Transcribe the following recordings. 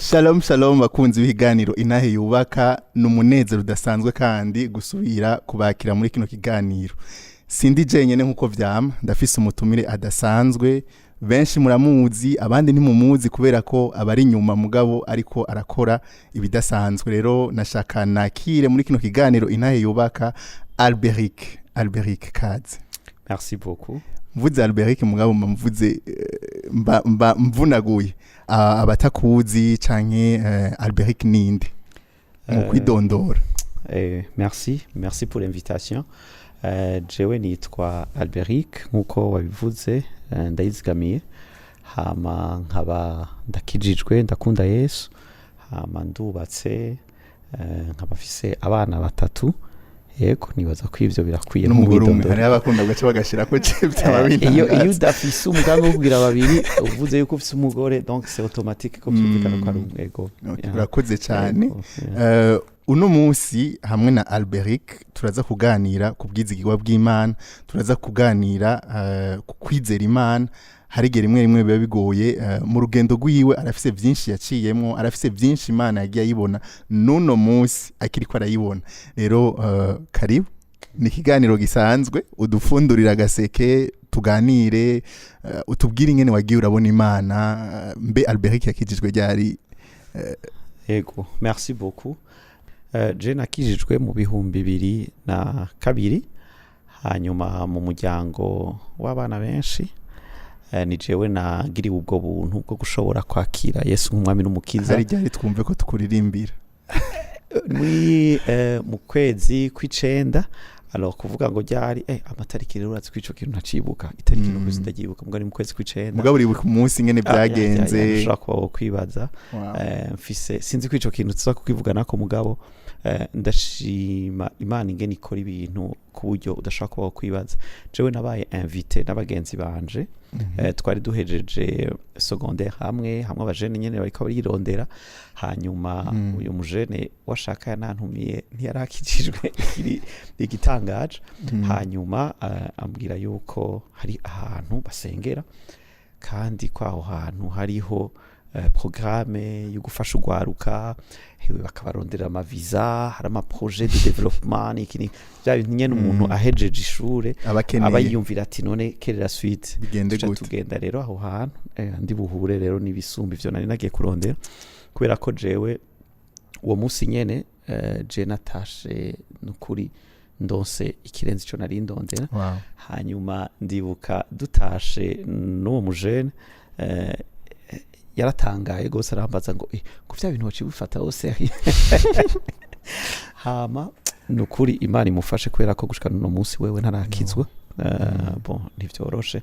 Shalom shalom bakunzi b'ikiganiro Inahe Yubaka, n'umunezero udasanzwe kandi gusubira kubakira muri kino kiganiro. Sindi jenyene nkuko vyama, ndafise umutumire adasanzwe, benshi muramuzi abandi ntimumuzi kubera ko abari nyuma mugabo ariko arakora ibidasanzwe. Rero nashaka nakire muri kino kiganiro Inahe Yubaka Alberic Kaze. Merci beaucoup. Mvuze Alberic mugabo mvuze mvunaguye abatakuzi canke Alberic ninde mu kwidondora. Merci pour l'invitation. Jewe nitwa Alberic nkuko wabivuze, ndayizigamiye hama nkaba ndakijijwe, ndakunda Yesu, hama ndubatse, nkaba mfise abana batatu. Yego nibaza ko ivyo birakwiye mu kwidondora. Hari abakunda gace bagashira ko by'ababina. Iyo udafise umugambi wo kugira babiri uvuze yuko ufise umugore, donc c'est automatique ko byumvikana ko ari umwego. Urakoze cyane. Uno munsi hamwe na Alberic turaza kuganira ku bwizigirwa bw'Imana, turaza kuganira ku kwizera Imana. Harigera rimwe biba bigoye mu rugendo rwiwe, arafise byinshi yaciyemo, arafise byinshi Imana yagiye ayibona, nuno munsi akiriko arayibona. Rero karibu ni kiganiro gisanzwe, udufundurira gaseke tuganire, utubwire ingene wagiye urabona Imana. Mbe Alberic yakijijwe ryari? Yego, merci beaucoup. Je nakijijwe mu 2002, hanyuma mu muryango w'abana benshi. Ni jewe nagiriwe ubwo buntu bwo gushobora kwakira Yesu nk'umwami n'umukiza. Hari ryari twumve ko tukuririmbira muri mu kwezi kw'icenda. Alors kuvuga ngo ryari amatariki rero uratse kwico kintu ntacibuka itariki no kuzidagibuka, mugari mu kwezi kw'icenda. Mugabo uri ku munsi ngene byagenze nshaka kuba kwibaza. Mfise sinzi kwico kintu tuza kukivugana ko mugabo ndashima Imana ingene ikora ibintu ku buryo udashaka kuba kwibaza. Jewe nabaye invité n'abagenzi banje, twari duhejeje secondaire hamwe abajene nyene bariko barirondera, hanyuma uyu mujene washaka yanantumiye ntiyarakijijwe igitangaje. Hanyuma ambwira yuko hari ahantu basengera kandi kwaho hantu hariho programme yo gufasha ugwaruka, hewe bakabarondera ama visa, hari ama projet de développement ikini bya nyene umuntu ahejeje ishure abayumvira ati none kerera suite tugenda rero aho hantu ndi buhure rero nibisumba ivyo nari nagiye kurondera, kubera ko jewe uwo munsi nyene je natashe nukuri ndose ikirenze ico nari ndondera. Hanyuma ndibuka dutashe n'uwo mujene yaratangaye gose, arambaza ngo ko vya bintu waci bifata hose. Hama nukuri Imana imufashe kubera ko gushika no munsi wewe ntarakizwa. Bon ntivyoroshe,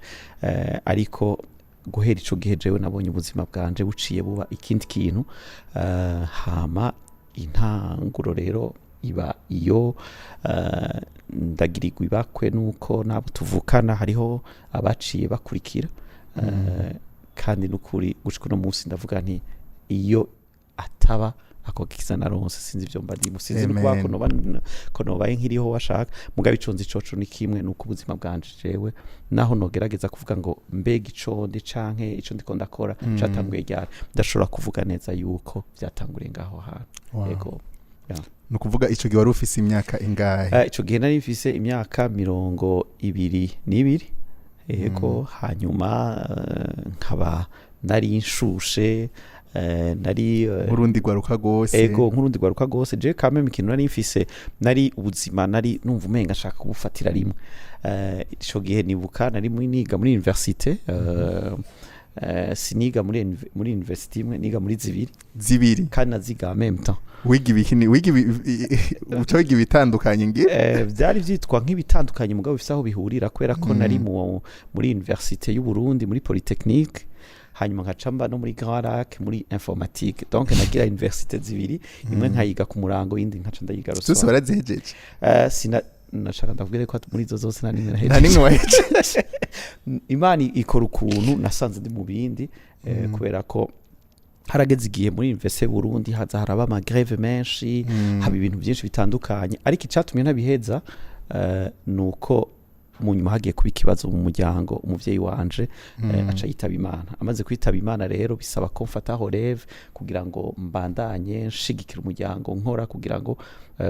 ariko guhera ico gihe jewe nabonye ubuzima bwanje buciye buba ikindi kintu. Hama intanguro rero iba iyo ndagirirwa ibakwe nuko nabo tuvukana hariho abaciye bakurikira. Kandi nukuri gushika no munsi ndavuga nti iyo ataba ako kiza naronse sinzi ivyo mba ndimo, sinzi nuko ko nobaye nkiriho washaka mugabe iconzi coco ni kimwe nuko ubuzima bwanje jewe naho nogerageza kuvuga ngo mbega ico ndi canke ico ndiko ndakora catanguye ryari, ndashobora kuvuga neza yuko vyatanguriye ngaho hantu. Yego nukuvuga ico gihe wari ufise imyaka ingahe? Ico gihe nari mfise imyaka 22. Yego hanyuma nkaba nari nshushe, nari nkurundi gwaruka gose. Yego nkurundi gwaruka gose. Je kame mikino nari mfise, nari ubuzima nari numva umenga nshaka kubufatira rimwe. Ico gihe nibuka nari niga muri université, siniga muri university imwe, niga muri zibiri kandi naziga en même temps. Wiga uca wiga bitandukanye ngira byari vyitwa nk'ibitandukanye mugabo bifise aho bihurira, kubera ko nari muri université y'u Burundi muri Polytechnique, hanyuma nkacamba no muri Grand Lac muri informatique. Donc nagira université zibiri, imwe nkayiga ku murango, yindi nkaca ndayiga Rosso. Sose barazihejeje? Nashaka ndavugire ko muri zo zose nani wahejeje. Imana ikora ukuntu nasanze ndi mu bindi, kubera ko harageze igihe muri université Burundi haza haraba ama grève menshi, haba ibintu byinshi bitandukanye, ariko icatumye ntabiheza nuko mu nyuma hagiye kuba ikibazo mu muryango umuvyeyi wanje aca yitaba Imana. Amaze kwitaba Imana rero bisaba ko mfataho reve kugira ngo mbandanye nshigikira umuryango nkora kugira ngo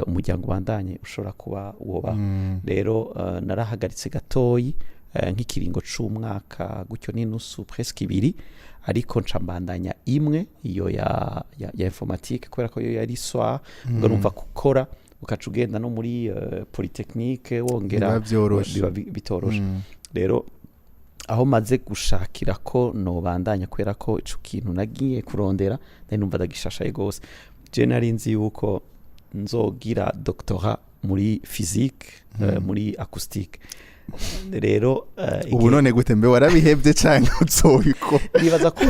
umuryango bandanye ushobora kuba woba. Rero narahagaritse gatoyi nk'ikiringo c'umwaka gutyo n'inusu presque 2 ariko nca mbandanya imwe iyo ya informatique kubera ko yo yari soir ngo numva gukora ukaca ugenda no muri polytechnique wongera biba bitoroshe. Rero aho maze gushakira ko no bandanya kubera ko ico kintu nagiye kurondera nari numva ndagishashaye gose. Je nari nzi yuko nzogira doctorat muri physique muri acoustique. Rero ubu none gute mbe warabihebye cyane uzobiko? Nibaza ko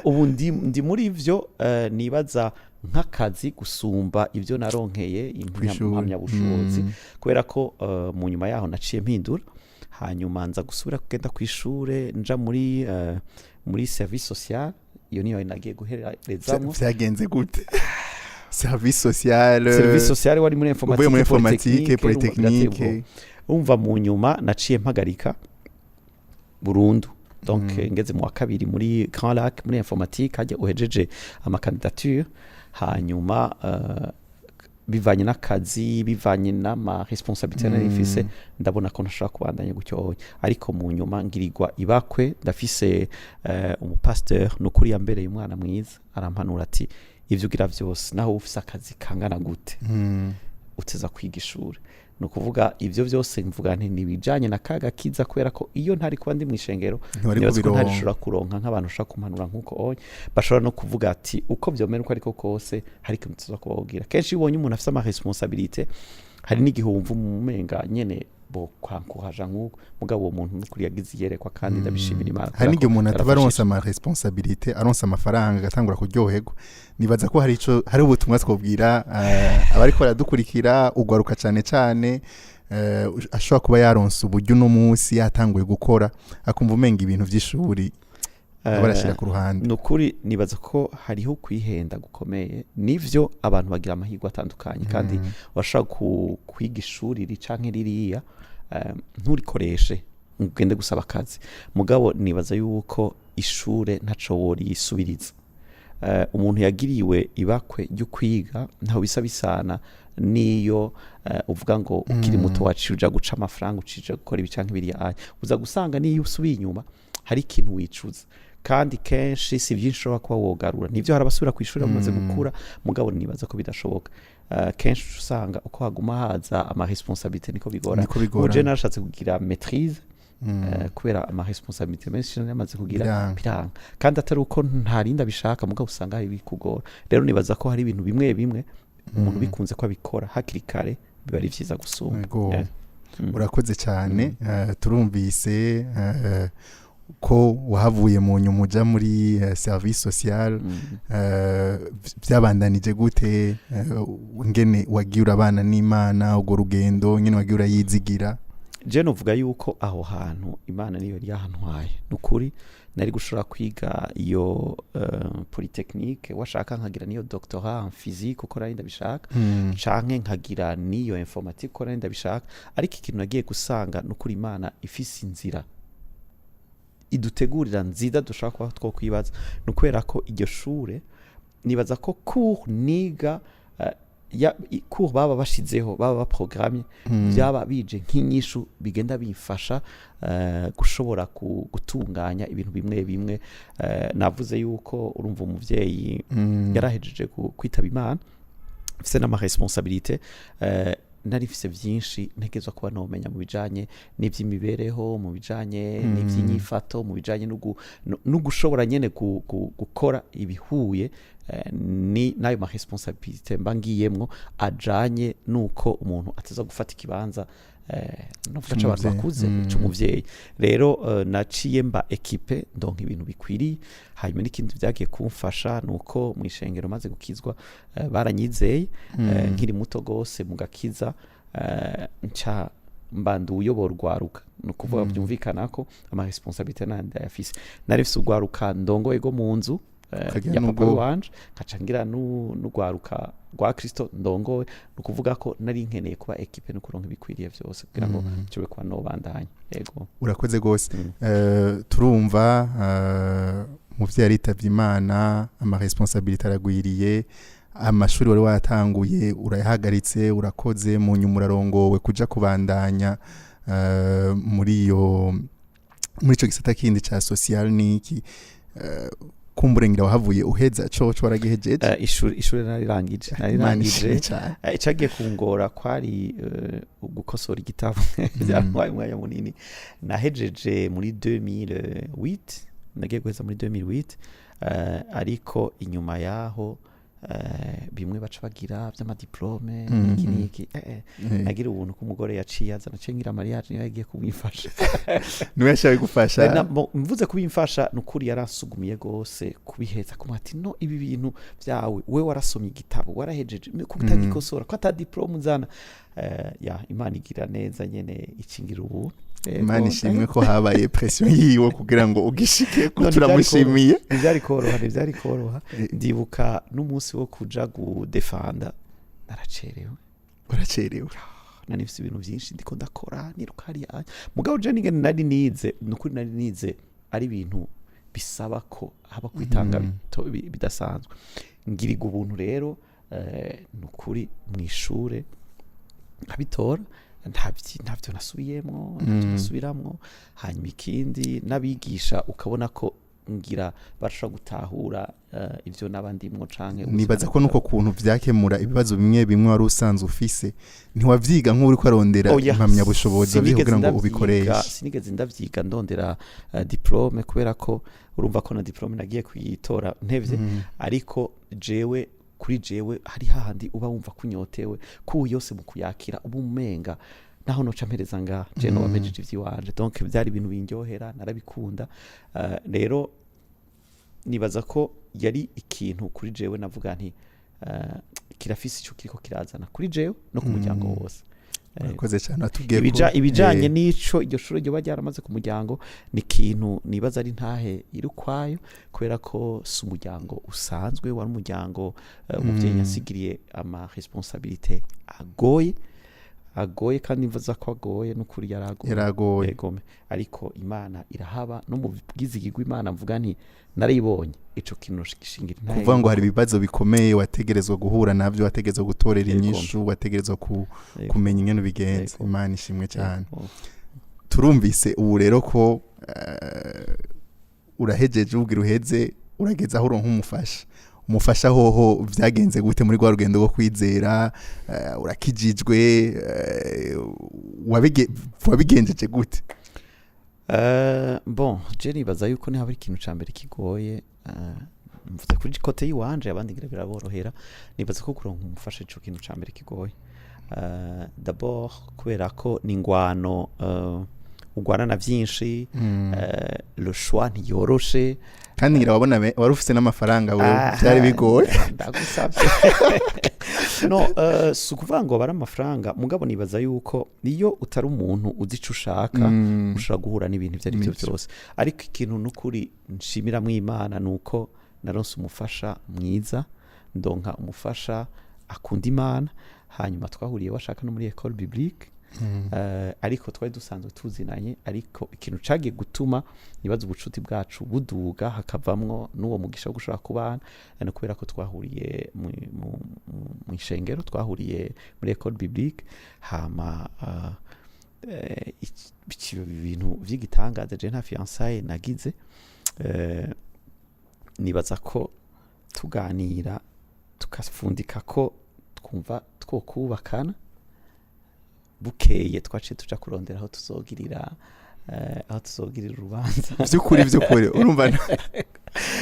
ubu ndi muri ivyo nibaza nk'akazi gusumba ibyo naronkeye impamya bushobozi kubera ko mu nyuma yaho naciye mpindura hanyuma nza gusubira kugenda ku ishure nja muri service social. Iyo niyo nagiye guherezamo. Vyagenze gute? Service social wari muri informatique polytechnique. Umva mu nyuma naciye mpagarika burundu. Donc ngeze mu wa kabiri muri Grand Lac muri informatique hajya uhejeje amakandidature hanyuma bivanye n'akazi bivanye n'ama responsabilité nari mfise ndabona ko ntashaka kubandanya gutyo ariko mu nyuma ngirirwa ibakwe ndafise umupasteur nukuri yambereye umwana mwiza arampanura ati ivyo ugira vyose naho ufise akazi kangana gute uteza kwiga ishuri. No kuvuga ivyo vyose mvuga nti nibijanye na kaga kiza kubera ko iyo ntari kuba ndi mwishengero nibaza ko ntari shura kuronka nk'abantu shaka kumpanura nkuko bashobora no kuvuga ati uko vyomera uko ariko kose hari ikintu tuza kubabwira. Kenshi ubonye umuntu afite ama responsabilité hari n'igihe wumva umumenga nyene bo kwankuhaja nkuko mugabo uwo muntu n'ukuri yagize yerekwa kandi ndabishimira Imana. Hari n'igihe umuntu atabaronsa ama responsabilité aronsa amafaranga agatangura kuryoherwa. Nibaza ko hari ubutumwa twobwira abariko baradukurikira ugwaruka cyane ashobora kuba yaronsa uburyo no munsi yatanguye gukora akumva umenga ibintu vy'ishuri barashira ku ruhande. Nukuri nibaza ko hariho kwihenda gukomeye nivyo abantu bagira amahirwe atandukanye kandi washaka kwiga ishuri ricanke ririya nturikoreshe ugende gusaba akazi mugabo nibaza yuko ishure ntaco wori yisubiriza. Umuntu yagiriwe ibakwe ryo kwiga ntaho bisa bisana niyo uvuga ngo ukiri muto waciruja guca amafaranga ucija gukora ibicanke biriya uza gusanga niyo usubiye inyuma hari ikintu wicuza kandi kenshi si byinshi ushobora kuba wogarura. Nivyo harabasubira ku ishuri bamaze gukura mugabo nibaza ko bidashoboka. Kenshi usanga uko haguma haza ama responsabilité niko bigora. Uje narashatse kugira maîtrise kubera ama responsabilité menshi namaze kugira biranga kandi atari uko ntarinda bishaka mugabo usanga hari bikugora. Rero nibaza ko hari ibintu bimwe umuntu bikunze ko abikora hakiri kare biba ari vyiza gusumba. Urakoze cyane. Turumvise ko wahavuye mu nyuma uja muri service social byabandanije gute ngene wagiye urabana n'Imana ugo rugendo ngene wagiye urayizigira? Je novuga yuko aho hantu Imana niyo yari yahantwaye nukuri nari gushora kwiga iyo polytechnique washaka nkagira niyo doctorat en physique uko nari ndabishaka canke nkagira niyo informatique uko nari ndabishaka ariko ikintu nagiye gusanga nukuri Imana ifise inzira idutegurira nziza dushaka kuba two kwibaza nukwera ko iryo shure nibaza ko cours niga cours baba bashizeho baba programme byaba bije nk'inyishu bigenda bifasha gushobora gutunganya ibintu bimwe navuze yuko urumva umuvyeyi yarahejeje kwitaba Imana afise n'ama responsabilité nari mfise byinshi ntegezwa kuba nomenya mu bijanye n'ivy'imibereho mu bijanye n'ivy'inyifato mu bijanye no gushobora nyene gukora ibihuye ni nayo ma responsabilité mbangiyemwo ajanye nuko umuntu ateza gufata ikibanza no gufasha abantu bakuze cy'umuvyeyi. Rero naciye mba equipe ndonka ibintu bikwiri hanyuma n'ikindi byagiye kumfasha nuko mu ishengero maze gukizwa baranyizeye nkiri muto gose mu gakiza nca mbandu uyobora urwaruka nukuvuga byumvikana ko ama responsabilité nandi yafise nari fise urwaruka ndongo ego mu nzu ya papa wanje nkaca ngira n'ugwaruka rwa Kristo ndongowe ni ukuvuga ko nari nkeneye kuba ekipe no kuronka ibikwiriye byose kugira ngo nshobore kuba nobandanya yego urakoze gose turumva muvyo yaritavye Imana ama responsabilité aragwiriye amashuri wari watanguye urayahagaritse urakoze mu nyuma urarongowe kuja kubandanya muri ico gisata kindi ca social niki kumburengira wahavuye uheza co waragihejeje ishuri narirangije icagiye kungora kwari gukosora igitabo byantwaye umwanya munini nahejeje muri 2008 nagiye guheza muri 2008 ariko inyuma yaho bimwe baca bagira by'amadiplome niki nagira ubuntu ko umugore yaciye azana cengira mariage niyo yagiye kumwifasha niwe yashaye gufasha mvuze kubimfasha nukuri yarasugumiye gose kubiheza kumati no ibi bintu byawe we warasomye igitabo warahejeje kubitagikosora ko ata diplome uzana ya Imana igira neza nyene ikingira ubu Imana ishimwe ko habaye pression yiwe kugira ngo ugishike ko turamushimiye ivyari koroha ndibuka n'umunsi wo kuja gudefanda naracerewe nari mfise ibintu byinshi ndiko ndakora nirukari mugabo je ningene nari nize ari ibintu bisaba ko haba kwitanga bidasanzwe ngiriga ubuntu rero nukuri mwishure nkabitora ntavyo nasubiramwo hanyuma ikindi nabigisha ukabona ko ngira barasha gutahura ivyo nabandimwo canke nibaza ko nuko kuntu vyakemura ibibazo bimwe wari usanzwe ufise ntiwavyiga nk'uri ko arondera impamya bushobozi kugira ngo ubikoreshe sinigeze ndavyiga ndondera diplome kubera ko urumva ko na diplome nagiye kuyitora ntevye ariko kuri jewe hari hahandi uba wumva kunyotewe ku yose mu kuyakira ubumenga naho noca mpereza nga je no bamejeje ivyiwanje donc byari ibintu bindyohera narabikunda rero nibaza ko yari ikintu kuri jewe navuga nti kirafise ico kiriko kirazana kuri jewe no ku muryango wose urakoze cyane atubwiye ko ibijanye n'ico iryo shuri ryo baryaramaze ku muryango ni kintu nibaza ari ntahe iri kwayo kubera ko si umuryango usanzwe wari umuryango umuvyeyi yasigiriye ama responsabilité agoye kandi mvuza ko agoye n'ukuri yaragoye ariko Imana irahaba no mu bwizigirwa Imana mvuga nti naribonye ico kintu gishingira ntahe kuvuga ngo hari ibibazo bikomeye wategerezwa guhura navyo wategerezwa gutorera inyishu wategerezwa kumenya ingene bigenze Imana ishimwe cyane turumvise ubu rero ko urahejeje ugira uheze urageza aho uronka umufasha hoho vyagenze gute muri rwa rugendo rwo kwizera urakijijwe wabigenjeje gute bon je nibaza yuko ni haba ikintu cambere kigoye mvuze kuri kote yiwanje abandi ngira biraborohera nibaza ko kuronka umufasha ico kintu cambere kigoye d'abord kubera ko ni ngwano ugwana na vyinshi le choix ntiyoroshe kandi ngira wabona wari ufise n'amafaranga wewe byari bigoye ndagusabye no sukuvuga ngo bara amafaranga mugabo nibaza yuko iyo utari umuntu uzi ico ushaka ushobora guhura n'ibintu byari byo byose ariko ikintu n'ukuri nshimira mu Imana nuko naronse umufasha mwiza ndonka umufasha akunda Imana hanyuma twahuriye washaka no muri école biblique ariko twari dusanzwe tuzinanye ariko ikintu cagiye gutuma nibaza ubucuti bwacu buduga hakavamwo n'uwo mugisha wo gushaka kubana no kubera ko twahuriye mu ishengero twahuriye muri école biblique hama ibintu vy'igitangaza je nta fiançailles nagize nibaza ko tuganira tukafundika ko twumva twokubakana bukeye twaciye tuja kurondera aho tuzogirira urubanza vy'ukuri urumva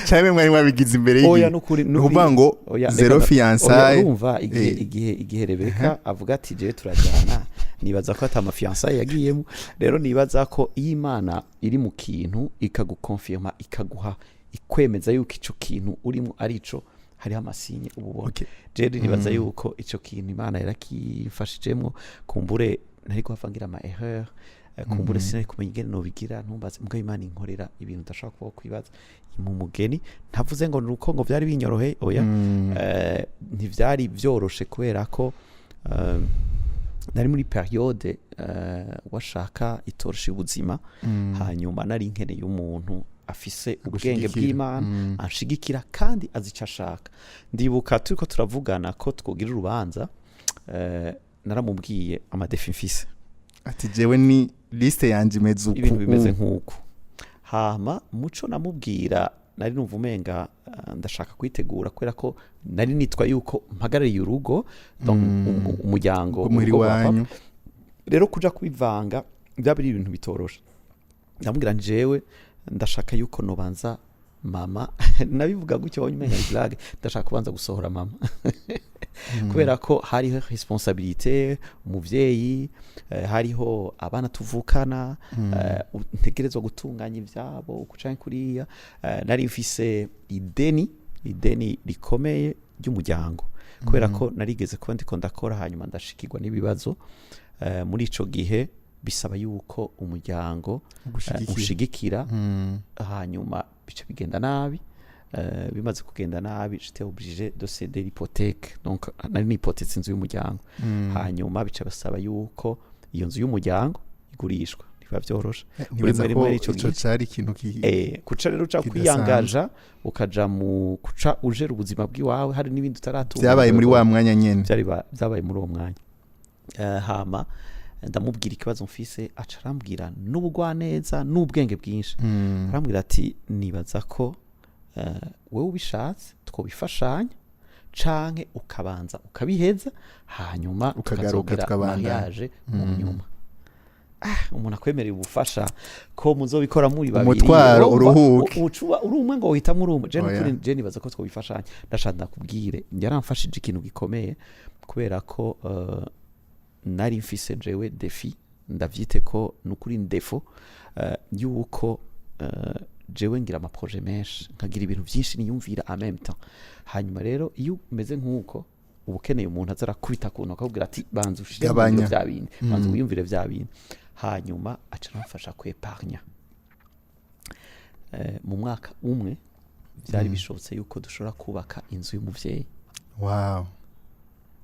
cyane mwari mwabigize imbere y'igihe nuvuga ngo zero fiançailles urumva igihe Rebeka avuga ati je turajyana nibaza ko atama fiançailles yagiyemo rero nibaza ko Imana iri mu kintu ikagukonfirma ikaguha ikwemeza yuko ico kintu urimo ari ico hariho amasinye ububona jeri nibaza yuko ico kintu Imana yarakifashijemwo kumbure nari kuhavangira ama erreur kumbure sinari kumenya ingene nobigira ntumbaze mbwa Imana inkorera ibintu udashobora kuba kwibaza mu mugeni ntavuze ngo nuko ngo byari binyoroheye oya ntivyari byoroshe kubera ko nari muri periode washaka itorosha ubuzima hanyuma nari nkeneye umuntu afise ubwenge bw'Imana anshigikira kandi azica ashaka ndibuka turiko turavugana ko twogira urubanza naramubwiye amadefi mfise ati jewe ni liste yanje imeze uku ibintu bimeze nk'uko hama muco namubwira nari numva umenga ndashaka kwitegura kubera ko nari nitwa yuko mpagarariye urugo umuryango wanyu rero kuja kwivanga byabiri ibintu bitorosha ndamubwira njewe ndashaka yuko nobanza mama nabivuga gutyo wonyine blague ndashaka kubanza gusohora mama kubera ko hariho responsabilité umuvyeyi hariho abana tuvukana ntegerezwa gutunganya ivyabo ukucanke kuriya nari mfise ideni rikomeye ry'umuryango kubera ko narigeze kuba ndiko ndakora hanyuma ndashikirwa n'ibibazo muri ico gihe bisaba yuko umuryango ushigikira hanyuma bice bigenda nabi bimaze kugenda nabi j'étais obligé de céder l'hypothèque donc nari n'hypothèque inzu y'umuryango hanyuma bice basaba yuko iyo nzu y'umuryango igurishwa niba byorosha muri ico cyari ikintu kuca rero uca kwiyangaja ukaja mu kuca ujera ubuzima bw'iwawe hari n'ibindi utaratunga byabaye muri wa mwanya nyene byabaye muri uwo mwanya hama ndamubwira ikibazo mfise aca arambwira n'ubugwaneza n'ubwenge bwinshi arambwira ati nibaza ko wewe ubishatse twobifashanya canke ukabanza ukabiheza hanyuma ukagaruka mariage mu nyuma umuntu akwemereye ubufasha ko muzobikora muri babiri umutwaro uruhuke ucuba uri umwe ngo uhita muri umwe je nibaza ko twobifashanya ndashaka ndakubwire yaramfashije ikintu gikomeye kubera ko nari mfise jewe defi ndavyite ko nukuri ndefo yuko jewe ngira ama projet menshi nkagira ibintu byinshi niyumvira en même temps hanyuma rero iyo umeze nkuko ubukeneye umuntu azara kubita kuntu akabwira ati banza ushire bya bindi banza wiyumvire bya bindi hanyuma aca namfasha kweparnya mu mwaka umwe byari bishobotse yuko dushobora kubaka inzu y'umuvyeyi wow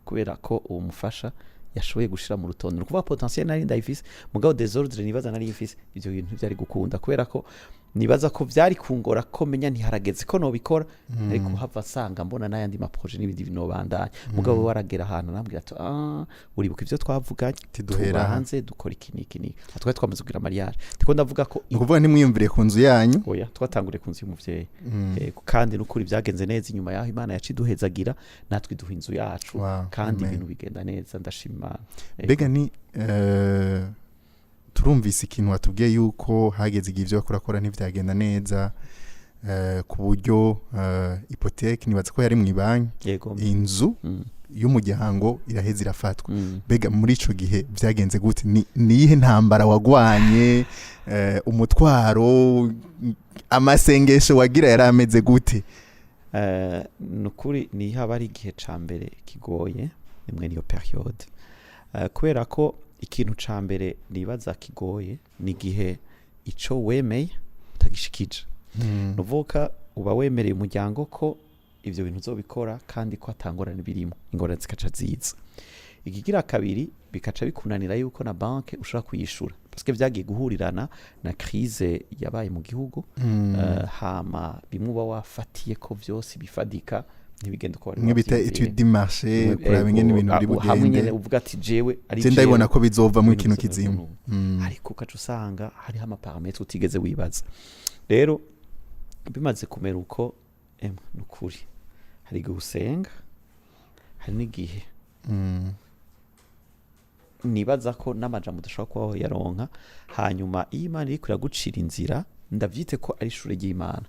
kubera ko uwo mufasha yashoboye gushira mu rutondo nukuvuga potentiel nari ndayifise mugabo desordre nibaza nari yifise ivyo bintu byari gukunda kubera ko nibaza ko vyari kungora ko menya ntiharageze ko nobikora ariko hava sanga mbona nayandi ma projet n'ibindi binobandanya mugabo waragera ahantu nambwira ati uribuka ivyo twavuganye tiduhera hanze dukora ikiniki atwaye twamaze kugira mariage tiko ndavuga ko ukuvuga ntimwiyumvire ku nzu yanyu oya twatangure ku nzu y'umuvyeyi kandi nukuri byagenze neza inyuma yaho Imana yaciduhezagira natwe duha inzu yacu kandi ibintu bigenda neza ndashima bega ni turumvise ikintu watubwiye yuko hageze igihe ibyo bakora ntibyagenda neza ku buryo hypothèque nibaza ko yari mu banki inzu y'umuryango iraheze irafatwa bega muri ico gihe byagenze gute niyihe ntambara wagwanye umutwaro amasengesho wagira yari ameze gute nukuri ni haba ari igihe ca mbere kigoye nimwe niyo periode kubera ko ikintu ca mbere nibaza kigoye ni gihe ico wemeye utagishikije nuvuka uba wemereye umuryango ko ivyo bintu uzobikora kandi ko atangorane birimo ingorane zikaca ziza ikigira kabiri bikaca bikunanira yuko na banke ushobora kuyishura parce que vyagiye guhurirana na crise yabaye mu gihugu hama bimwe uba wafatiye ko vyose bifadika ntibigenda uko bari mwibita etude du marché kuraba ingene ibintu biri bugende hamwe nyene uvuga ati jewe ari je ndabona ko bizova mu ikintu kizima ariko ukaca usanga hariho amaparametre utigeze wibaza rero bimaze kumera uko nukuri hari igihe usenga hari n'igihe nibaza ko n'amajambo udashobora kubaho yaronka hanyuma iyo Imana iriko iragucira inzira ndavyite ko ari ishure ry'Imana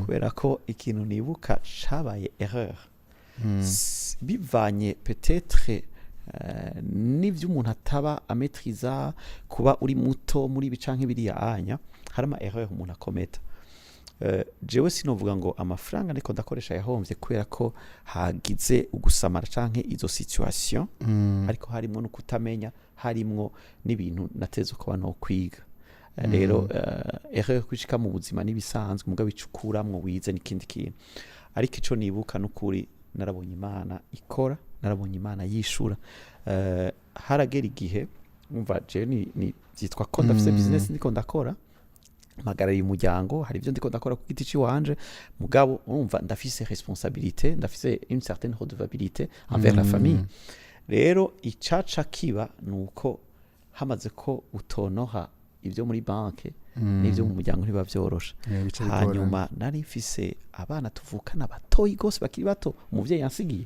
kubera ko ikintu nibuka cabaye erreur bivanye peut-être n'ivyo umuntu ataba ametriza kuba uri muto muri bicanke biriya anya hari ama erreur umuntu akometa jewe sinovuga ngo amafaranga niko ndakoresha yahombye kubera ko hagize ugusamara canke izo situation ariko harimo no kutamenya harimo n'ibintu nateze ko bano kwiga rero erreur kwishika mu buzima nibisanzwe mugabo icukuramwo wize n'ikindi kintu ariko ico nibuka n'ukuri narabonye Imana ikora narabonye Imana yishura haragera igihe umva je ni byitwa ko ndafise business ndiko ndakora magarari umuryango hari ibyo ndiko ndakora ku giti ciwanje mugabo urumva ndafise responsabilité ndafise une certaine redevabilité envers la famille rero icaca kiba nuko hamaze ko utonoha ibyo muri banke n'ibyo mu muryango ntiba byorosha hanyuma nari mfise abana tuvukana batoyi gose bakiri bato umuvyeyi yansigiye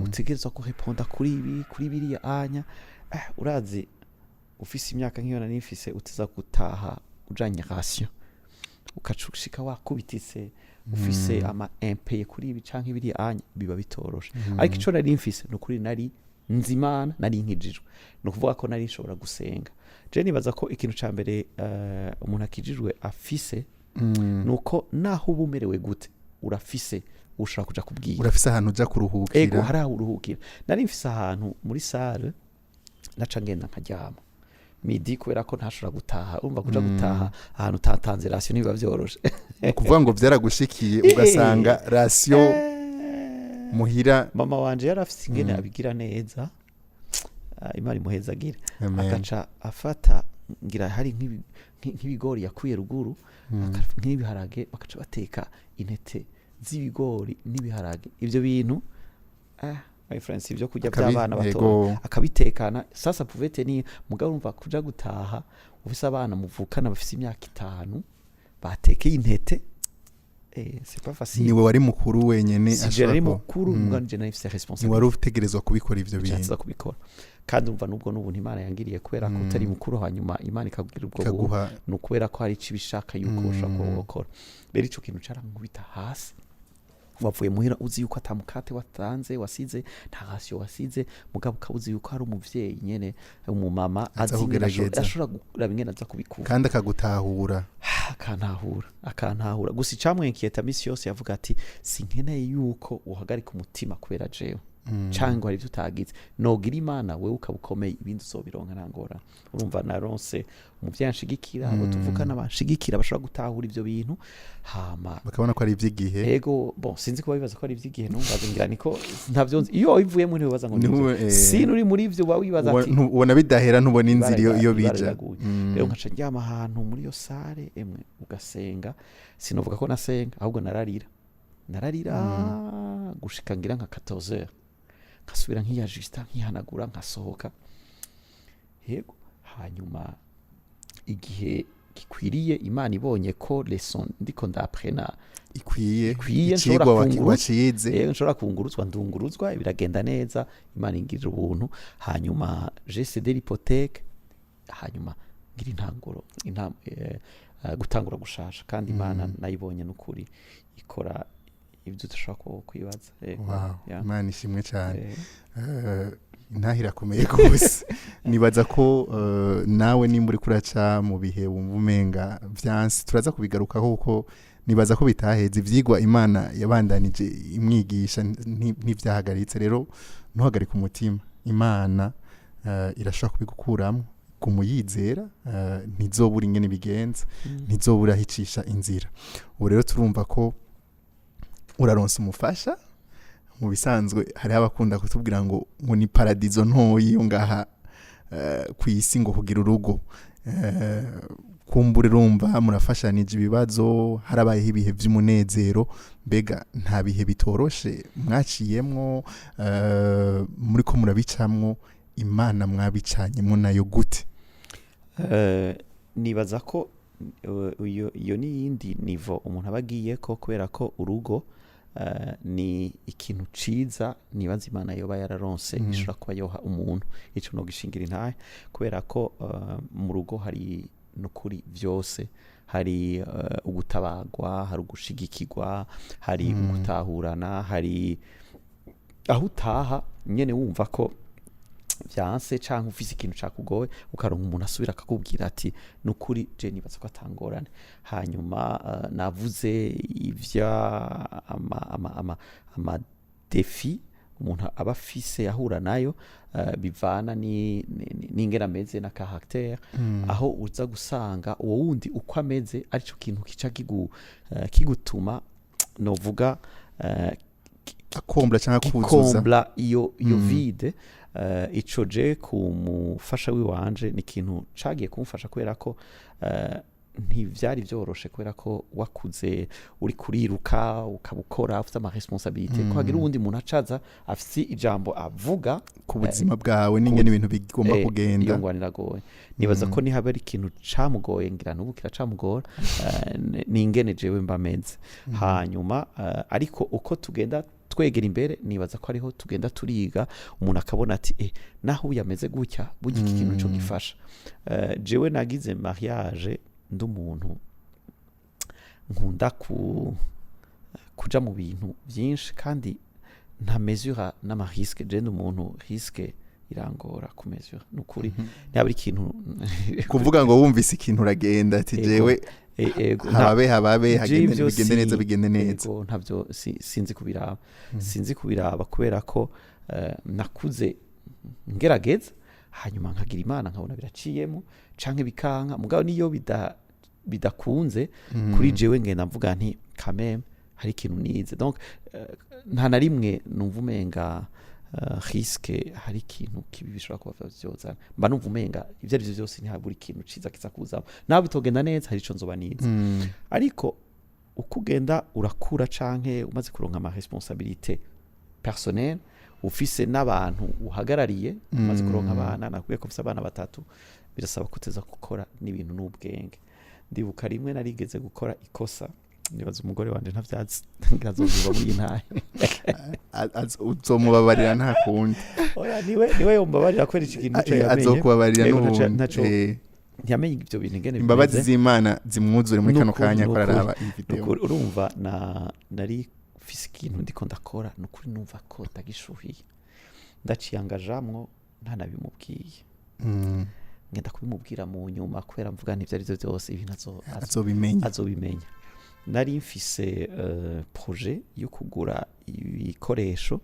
utegerezwa ko répondre kuri biriya anya urazi ufise imyaka nk'iyo nari mfise uteza gutaha ujanye ration ukacushika wakubitise ufise ama impayé kuri ibi canke ibiri anya biba bitorosha ariko ico nari mfise nukuri nari nzimana nari nkijijwe nukuvuga ko nari nshobora gusenga je nibaza ko ikintu ca mbere umuntu akijijwe afise nuko naho ubumerewe gute urafise ushaka kuja kubwira urafise ahantu uja kuruhukira ego hari aho uruhukira nari mfise ahantu muri salle naca ngenda nkaryama midi kubera ko ntashobora gutaha urumva kuja gutaha ahantu tatanze ration niba vyoroshe kuvuga ngo vyaragushikiye ugasanga ration muhira mama wanje yarafise ingene abigira neza Imana imuhezagira akaca afata ngira hari nk'ibigori yakuye ruguru nk'ibiharage bakaca bateka intete z'ibigori n'ibiharage ivyo bintu my friends ibyo kujya by'abana bato akabitekana sasa pouvete ni mugabo urumva kuja gutaha ufise abana muvukana bafise imyaka 5 batekeye intete c'est pas facile niwe wari mukuru wenyene ashaka ari mukuru nganje na ifise responsable ni wari utegerezwa kubikora ivyo bintu kubikora kandi umva nubwo n'ubuntu Imana yangiriye kubera ko utari mukuru hanyuma Imana ikagugira ubwo no kubera ko hari cibishaka yuko ushaka gukora rero ico kintu carankubita hasi wavuye muhira uzi yuko atamukate watanze wasize nta ration wasize mugabo kabuzi yuko hari umuvyeyi nyene umumama ashobora kuraba aza kubikura kandi akagutahura akantahura gusa icamwe nkiyeta misi yose yavuga ati sinkeneye yuko uhagarika umutima kubera jewe cyangwa hari tutagize nogira Imana wewe ukabukomeye ibindi uzobironka ntangora urumva naronse umuvyeyi anshigikira abo tuvukana banshigikira bashobora gutahura ivyo bintu hama bakabona ko ari ivyigihe ego bon sinzi ko bibaza ko ari ivyigihe numva ngira niko ntavyo iyo ivuye muri bibaza ngo nivyo sinuri muri ivyo wawibaza ati ubona bidahera ntubona inzira iyo bija rero nkaca njyama ahantu muri yo sare emwe ugasenga sinovuga ko nasenga ahubwo nararira gushika ngira nka 14h nkasubira nk'iya Justin nkihanagura nkasohoka yego hanyuma igihe gikwiriye Imana ibonye ko lesson ndiko ndaprena ikwiye nshobora nshobora kunguruzwa ndunguruzwa biragenda neza Imana ingirira ubuntu hanyuma j'ai cédé l'hypothèque hanyuma ngira intanguro gutangura gushasha kandi Imana nayibonye n'ukuri ikora ibyo dushaka kwibaza Imana ishimwe cyane intahira komeye gose nibaza ko nawe nimuri kuraca mu bihe wumva umenga vyansi turaza kubigarukaho kuko nibaza ko bitaheze ivyigwa Imana yabandanije imwigisha ntivyahagaritse rero ntuhagarika umutima Imana irashaka kubigukuramo kumuyizera ntizobura ingene bigenza ntizobura hicisha inzira ubu rero turumva ko uraronsa umufasha mu bisanzwe hari abakunda kutubwira ngo ni paradizo ntoyi yo ngaha kwisi ngo kugira urugo kumbure rumva murafashanije ibibazo harabayeho ibihe by'umunezero mbega nta bihe bitoroshe mwaciyemwo muri ko murabicamwo Imana mwabicanyemo nayo gute nibaza ko iyo ni yindi nivo umuntu abagiye ko kubera ko urugo ni ikintu ciza nibaza Imana yoba yararonse ishobora kuba yoha umuntu ico no gishingira intahe kubera ko mu rugo hari nukuri vyose hari ugutabagwa hari ugushigikirwa hari ugutahurana hari aho utaha nyene wumva ko vyanse canke ufise ikintu cakugoye ukaronka umuntu asubira akakubwira ati nukuri je nibaza ko atangorane hanyuma navuze ivya ama defi umuntu aba afise ahura nayo bivana n'ingene ameze na caractère aho uza gusanga uwo wundi uko ameze arico kintu kica kigutuma novuga akombla cyangwa kuzuza ikombla iyo vide ico je kumufasha wiwanje ni ikintu cagiye kumufasha kubera ko ntivyari vyoroshe kubera ko wakuze uri kuriruka ukabukora ufite ama responsabilité ko hagira uwundi muntu acaza afite ijambo avuga ku buzima bwawe n'ingene ibintu bigomba kugenda iyo ngwanira goye nibaza ko niba ari ikintu camugoye ngira nubu kiracamugora n'ingene jewe mbameze hanyuma ariko uko tugenda twegera imbere nibaza ko ariho tugenda turiga umuntu akabona ati naho uyameze gutya burya iki kintu cyo gifasha jewe nagize mariage ndi umuntu nkunda kuja mu bintu byinshi kandi nta mesure n'amarisque je ndi umuntu risque irangora ku mesure nukuri ntabwo ikintu kuvuga ngo wumvise ikintu uragenda ati jewe hababe bigende neza ntabyo sinzi kubiraba kubera ko nakuze ngerageza hanyuma nkagira imana nkabona biraciyemo canke bikanka mugabo niyo bidakunze kuri jewe ngenda mvuga nti kameme hari ikintu nize donc nta na rimwe numva umenga risque hari ikintu kibi bishobora kuba vyozana mba numva umenga ivyo ari byo byose ntihabura ikintu ciza kiza kuzamo nawe bitogenda neza hari ico nzoba nize ariko uko ugenda urakura canke umaze kuronka ama responsabilité personnelle ufise n'abantu uhagarariye umaze kuronka abana nakubwiye ko ufise abana batatu birasaba kuteza gukora n'ibintu n'ubwenge ndibuka rimwe narigeze gukora ikosa nibaza umugore wanje ntavyazi ngazovuga muri ntahe uzomubabarira nta kundi oya niwe yombabarira kwera ikintu cyo yamenye azokubabarira n'ubundi ntiyamenye ibyo bintu ingene imbabazi z'Imana zimwuzure muri kano kanya ko araraba video urumva nari fise ikintu ndiko ndakora nukuri numva ko tagishuhiye ndaciyangajamwo ntanabimubwiye ngenda kubimubwira mu nyuma kubera mvuga nti byari byo byose ibintu azobimenya nari mfise projet yo kugura ibikoresho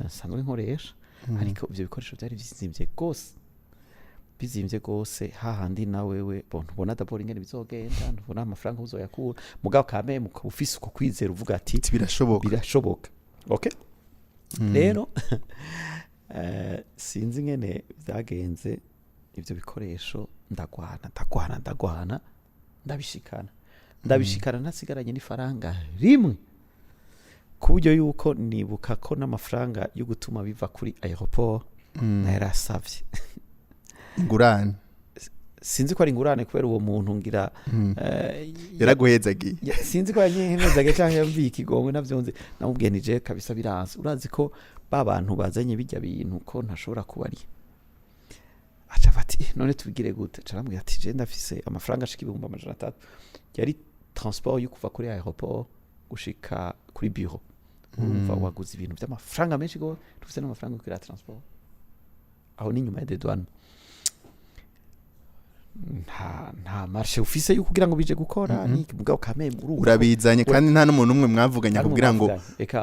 sanzwe nkoresha ariko ibyo bikoresho byari bizimvye gose hahandi na wewe ubona d'abord ingene bizogenda ubona amafaranga uzoyakura mugabo kame mu ufise uko kwizera uvuga ati birashoboka okay rero sinzi ngene byagenze ivyo bikoresho ndagwana ndabishikana ntasigaranye n'ifaranga rimwe kuburyo yuko nibuka ko n'amafaranga yo gutuma biva kuri aeroport narasavye ingurane sinzi ko ari ingurane kubera uwo muntu ngira yaraguhezagiye sinzi ko yanyehezagiye cyangwa yamviye ikigongwe navyonze namubwiye nije kabisa biranze urazi ko babantu bazanye bijya bintu ko ntashobora kubari acha bati none tubigire gute carambwiye ati je ndafise amafaranga ashika 300 yari transport yo kuva kuri aeroport gushika kuri bureau urumva waguze ibintu by'amafaranga menshi go tufise n'amafaranga kuri transport aho ni nyuma ya dedouane nta marché ufise yo kugira ngo bije gukora ni mugabo kameme urabizanye kandi nta n'umuntu umwe mwavuganya kugira ngo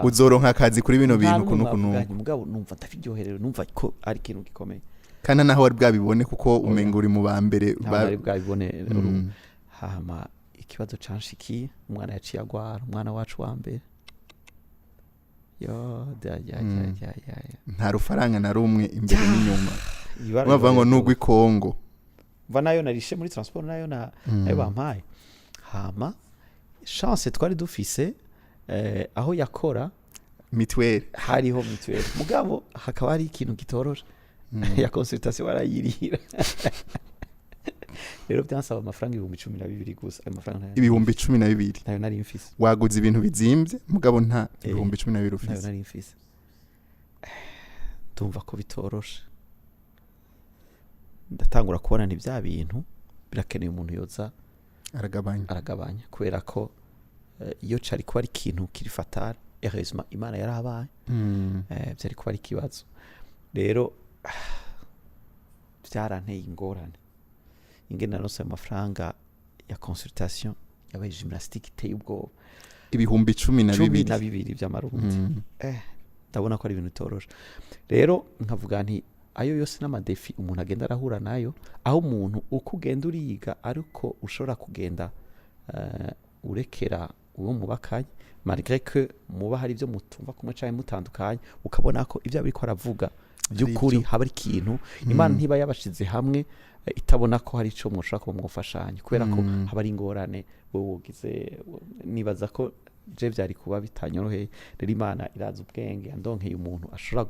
uzoronka akazi kuri bino bintu kunuku mugabo numva ndafiryoherero numva ko ari ikintu gikomeye kandi naho wari bwabibone kuko umenga uri mu bambere bari bwabibone hama ikibazo canshiki umwana yaciye agwara umwana wacu wa mbere yo nta rufaranga na rumwe imbere n'inyuma bavuga ngo nugwi Kongo nayo narishe muri transport nayo nayo bampaye hama chance twari dufise aho yakora mitwere hariho mitwere mugabo hakaba hari ikintu gitoroshe ya consultation warayirira rero byansaba amafaranga 12,000 gusa amafaranga 12,000 nayo nari mfise waguze ibintu bizimvye mugabo nta 12,000 ufise nayo nari mfise tumva ko bitoroshe ndatangura kubona ni bya bintu birakeneye umuntu yoza aragabanya kubera ko iyo cari kuba ari ikintu kiri fatal heureusement Imana yarabaye byari kuba ari kibazo rero byaranteye ingorane ingene naronse amafaranga ya consultation yabaye gymnastique iteye ubwoba ibihumbi 12 by'amarundi ndabona ko ari ibintu bitoroshe rero nkavuga nti ayo yose n'amadefi umuntu agenda arahura nayo aho umuntu uko ugenda uriga ariko ushobora kugenda urekera uwo mubakanye malgré que muba hari ibyo mutumva kumwe cyane mutandukanye ukabona ko ibyo abiko aravuga by'ukuri haba ari ikintu Imana ntiba yabashize hamwe itabona ko hari ico mushaka ko mwofashanya kubera ko haba ari ingorane wowe ugize nibaza ko je byari kuba bitanyoroheye rero Imana iraza ubwenge yandonkeye umuntu ashobora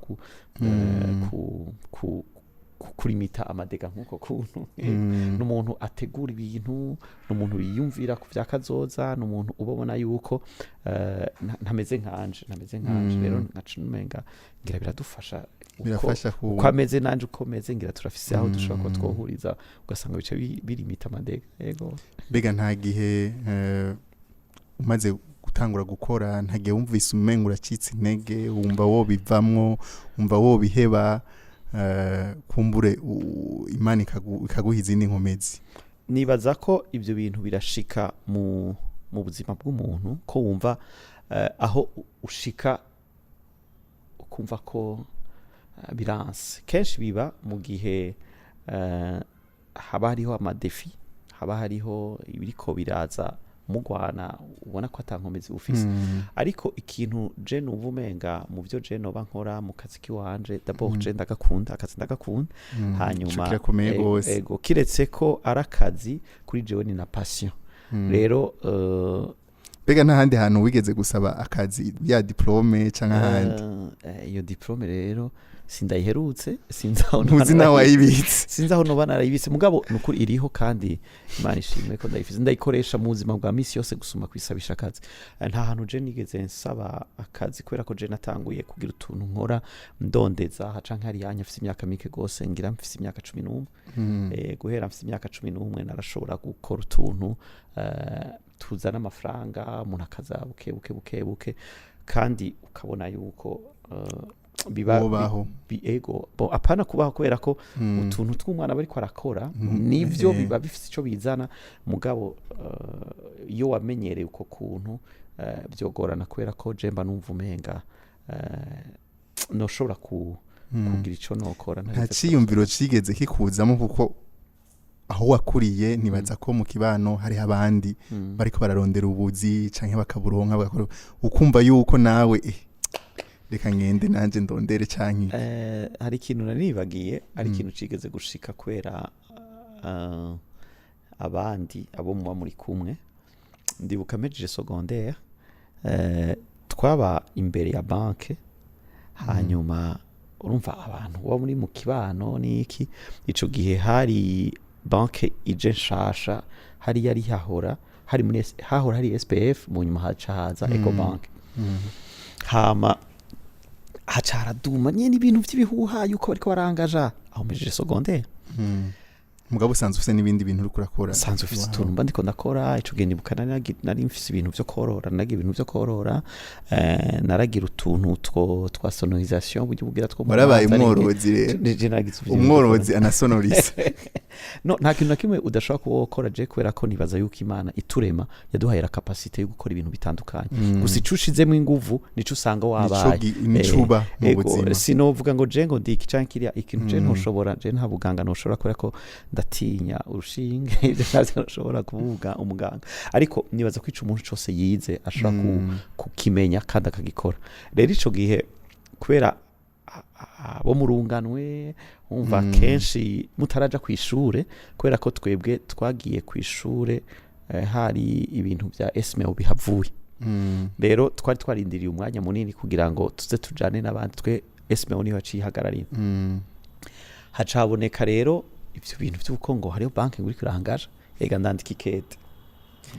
kurimita amadega nk'uko kuntu n'umuntu ategura ibintu n'umuntu yiyumvira ku vyakazoza n'umuntu ubona yuko ntameze nkanje rero nkacumenga ngira biradufasha uko ameze nanje uko meze ngira turafise aho dushobora ko twohuriza ugasanga bice birimita amadega yego bega nta gihe umaze gutangura gukora nta gihe wumvise umenga uracitse intege wumva wo bivamwo wumva wo biheba kumbure Imana ikaguhiza n'inkomezi nibaza ko ibyo bintu birashika mu buzima bw'umuntu ko wumva aho ushika ukumva ko biranse kenshi biba mu gihe haba hariho amadefi haba hariho ibiriko biraza mugwana ubona ko atankomezi ufise ariko ikintu je numva umenga mu byo je noba nkora mu kazi kiwanje d'abord je ndagakunda akazi ndagakunda hanyuma ego kiretse ko arakazi kuri jewe ni na passion rero bega ntahandi hantu wigeze gusaba akazi ya diplome canke ahandi iyo diplome rero sindayiherutse sinzaho ntuzi nawe wayibitse sinzaho no banarayibitse mugabo nukuri iriho kandi Imana ishimwe ko ndayifise ndayikoresha mu buzima bwa misi yose gusuma kwisabisha akazi nta hantu je nigeze nsaba akazi kubera ko je natanguye kugira utuntu nkora ndondeza canke hari yanya afise imyaka mike gose ngira mfise imyaka 11 guhera mfise imyaka 11 narashobora gukora utuntu tuzana amafaranga umuntu akaza buke kandi ukabona yuko bibaho ego apana kubaho kubera ko utuntu tw'umwana bari ko arakora nivyo biba bifite ico bizana mugabo iyo wamenyereye uko kuntu byogorana kubera ko jemba numva umenga noshobora kugira ico nokora nta ciyumviro cigeze kikuzamo kuko aho wakuriye nibaza ko mu kibano hari abandi bariko bararondera ubuzi canke bakaburonka bagakora ukumva yuko nawe reka ngende nanje ndondere canke hari ikintu nanibagiye ari ikintu cigeze gushika kwera abandi abo muba muri kumwe ndibuka mejeje secondaire twaba imbere ya banke hanyuma urumva abantu bo muri mu kibano niki ico gihe hari banke ije nshasha hari yari hahora hari SPF mu nyuma haza Ecobank hama hacara duma nyene ibintu by'ibihuha yuko bariko barangaja aho mejeje secondaire mugabo sanzwe ufise n'ibindi bintu uri kurakora sanzwe ufise utuntu mba ndiko ndakora ico gihe nibuka nari mfise ibintu byo korora naragira utuntu twa sonorisation buryo bugira two barabaye umworozi rero umworozi anasonoriza no nta kintu nakimwe udashobora gukora je kubera ko nibaza yuko Imana iturema yaduhaye capacité yo gukora ibintu bitandukanye gusa icushizemo inguvu nico usanga wabaye nicuba mu buzima sinovuga ngo je ngo ndiki canke kiriya ikintu je ntushobora je nta buganga ntushobora kubera ko ndatinya urushinge ibyo ntabwo nshobora kuvuga umuganga ariko nibaza ko ico umuntu cyose yize ashobora kukimenya kandi akagikora rero ico gihe kubera bo murunganwe umva kenshi mutaraja ku ishure kubera ko twebwe twagiye ku ishure hari ibintu bya SMO bihavuye rero twari twarindiriye umwanya munini kugira ngo tuze tujane n'abandi twe SMO niho acihagararira hacaboneka rero ivyo bintu by'uko ngo hariyo banki nguri kurangaje ega ndandika ikete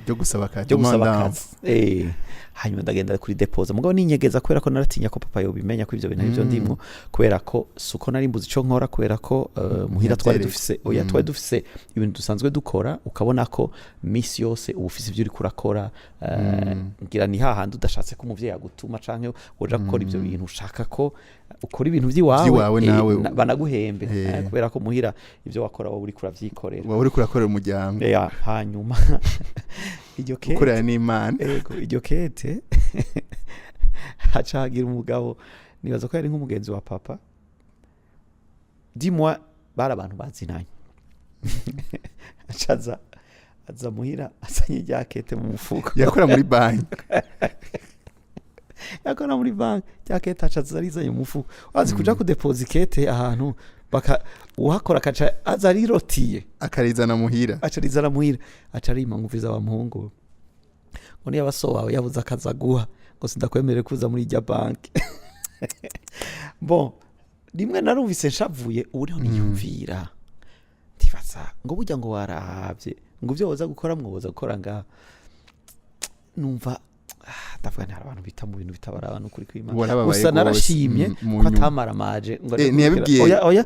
byo gusaba akazi hanyuma ndagenda kuri deposit mugabo ninyegeza kubera ko naratinya ko papa yobimenya ko ivyo bintu byo ndimwo kubera ko suko nari mbuzi ico nkora kubera ko muhira twari dufise twari dufise ibintu dusanzwe dukora ukabona ko misi yose ubufise ivyo uri kurakora ngira ni hahandi udashatse ko umuvyeyi agutuma canke woja gukora ivyo bintu ushaka ko ukora ibintu by'iwawe By'iwawe nawe. banaguhembe kubera ko muhira ibyo wakora wowe uri kuravyikorera wowe uri kurakorera umuryango hanyuma iryo kete ukorera n'Imana iryo kete hacagira umugabo nibaza ko yari nk'umugenzi wa papa dis-moi bari abantu bazinanye aza muhira azanye irya kete mu mufuko yakora muri banki yakora muri banki rya kete acaza arizanye mu mufuko wazi kuja kudepoza kete ahantu uhakora akaca aza arirotiye akarizana muhira acarima nguviza wa muhungu ngo niba so wawe yabuze akaza guha ngo sindakwemerere kuza muri irya banki bon rimwe narumvise nshavuye uriho niyumvira ndibaza ngo burya ngo warabye ngo byo woza gukora mwoza gukora nga numva ndavuga nti abantu bita mu bintu bitabara abantu kuri kw'Imana gusa narashimye ko atamara maje ngo oya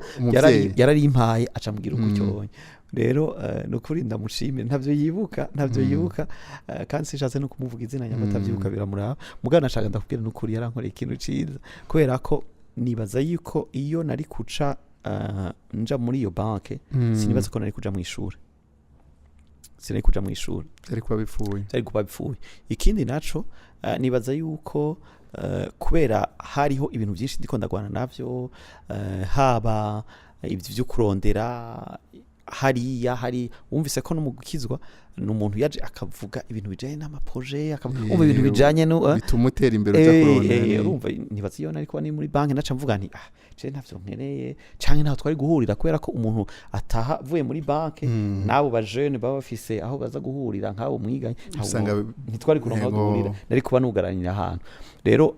yarari impaye aca mugira ukucyonye rero nukuri ndamushimye ntavyo yibuka kandi sishatse no kumuvuga izina nyamata byibuka biramuraba mugana nashaka ndakubwira nukuri yarankoreye ikintu ciza kubera ko nibaza yuko iyo nari kuca nja muri iyo banke sinibaza ko nari kuja mu ishuri ari kuba bipfuye ikindi naco nibaza yuko kubera hariho ibintu byinshi ndiko ndagwana navyo haba ibyo byo kurondera hari wumvise ko no mu gukizwa n'umuntu yaje akavuga ibintu bijanye n'amaprojet akavuga ibintu bijanye no bitumutera imbere cyo kurondera urumva nibaza iyo nari kuba ni muri banki naca mvuga nti je ntavyo nkeneye canke ntaho twari guhurira kubera ko umuntu ataha avuye muri banki nabo ba jeune baba bafise aho baza guhurira nk'abo mwiganye ntitwari kuronka guhurira nari kuba nugaranira ahantu rero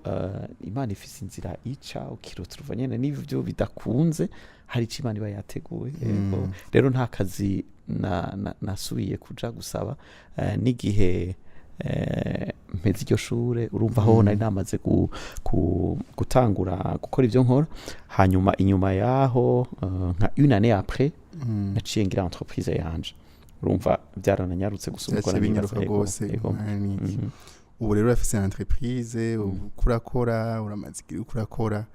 Imana ifise inzira ica ukirotuva nyene n'ivyo bidakunze hari ico Imana iba yateguye rero nta kazi nasubiye kuja gusaba n'igihe mpeze iryo shure urumva aho nari namaze gutangura gukora ivyo nkora hanyuma inyuma yaho nka une année après naciye ngira entreprise yanje urumva byarananyarutse gusumbuka n'ibinyaruka rwose ubu rero urafise entreprise ukurakora uramaze kurakora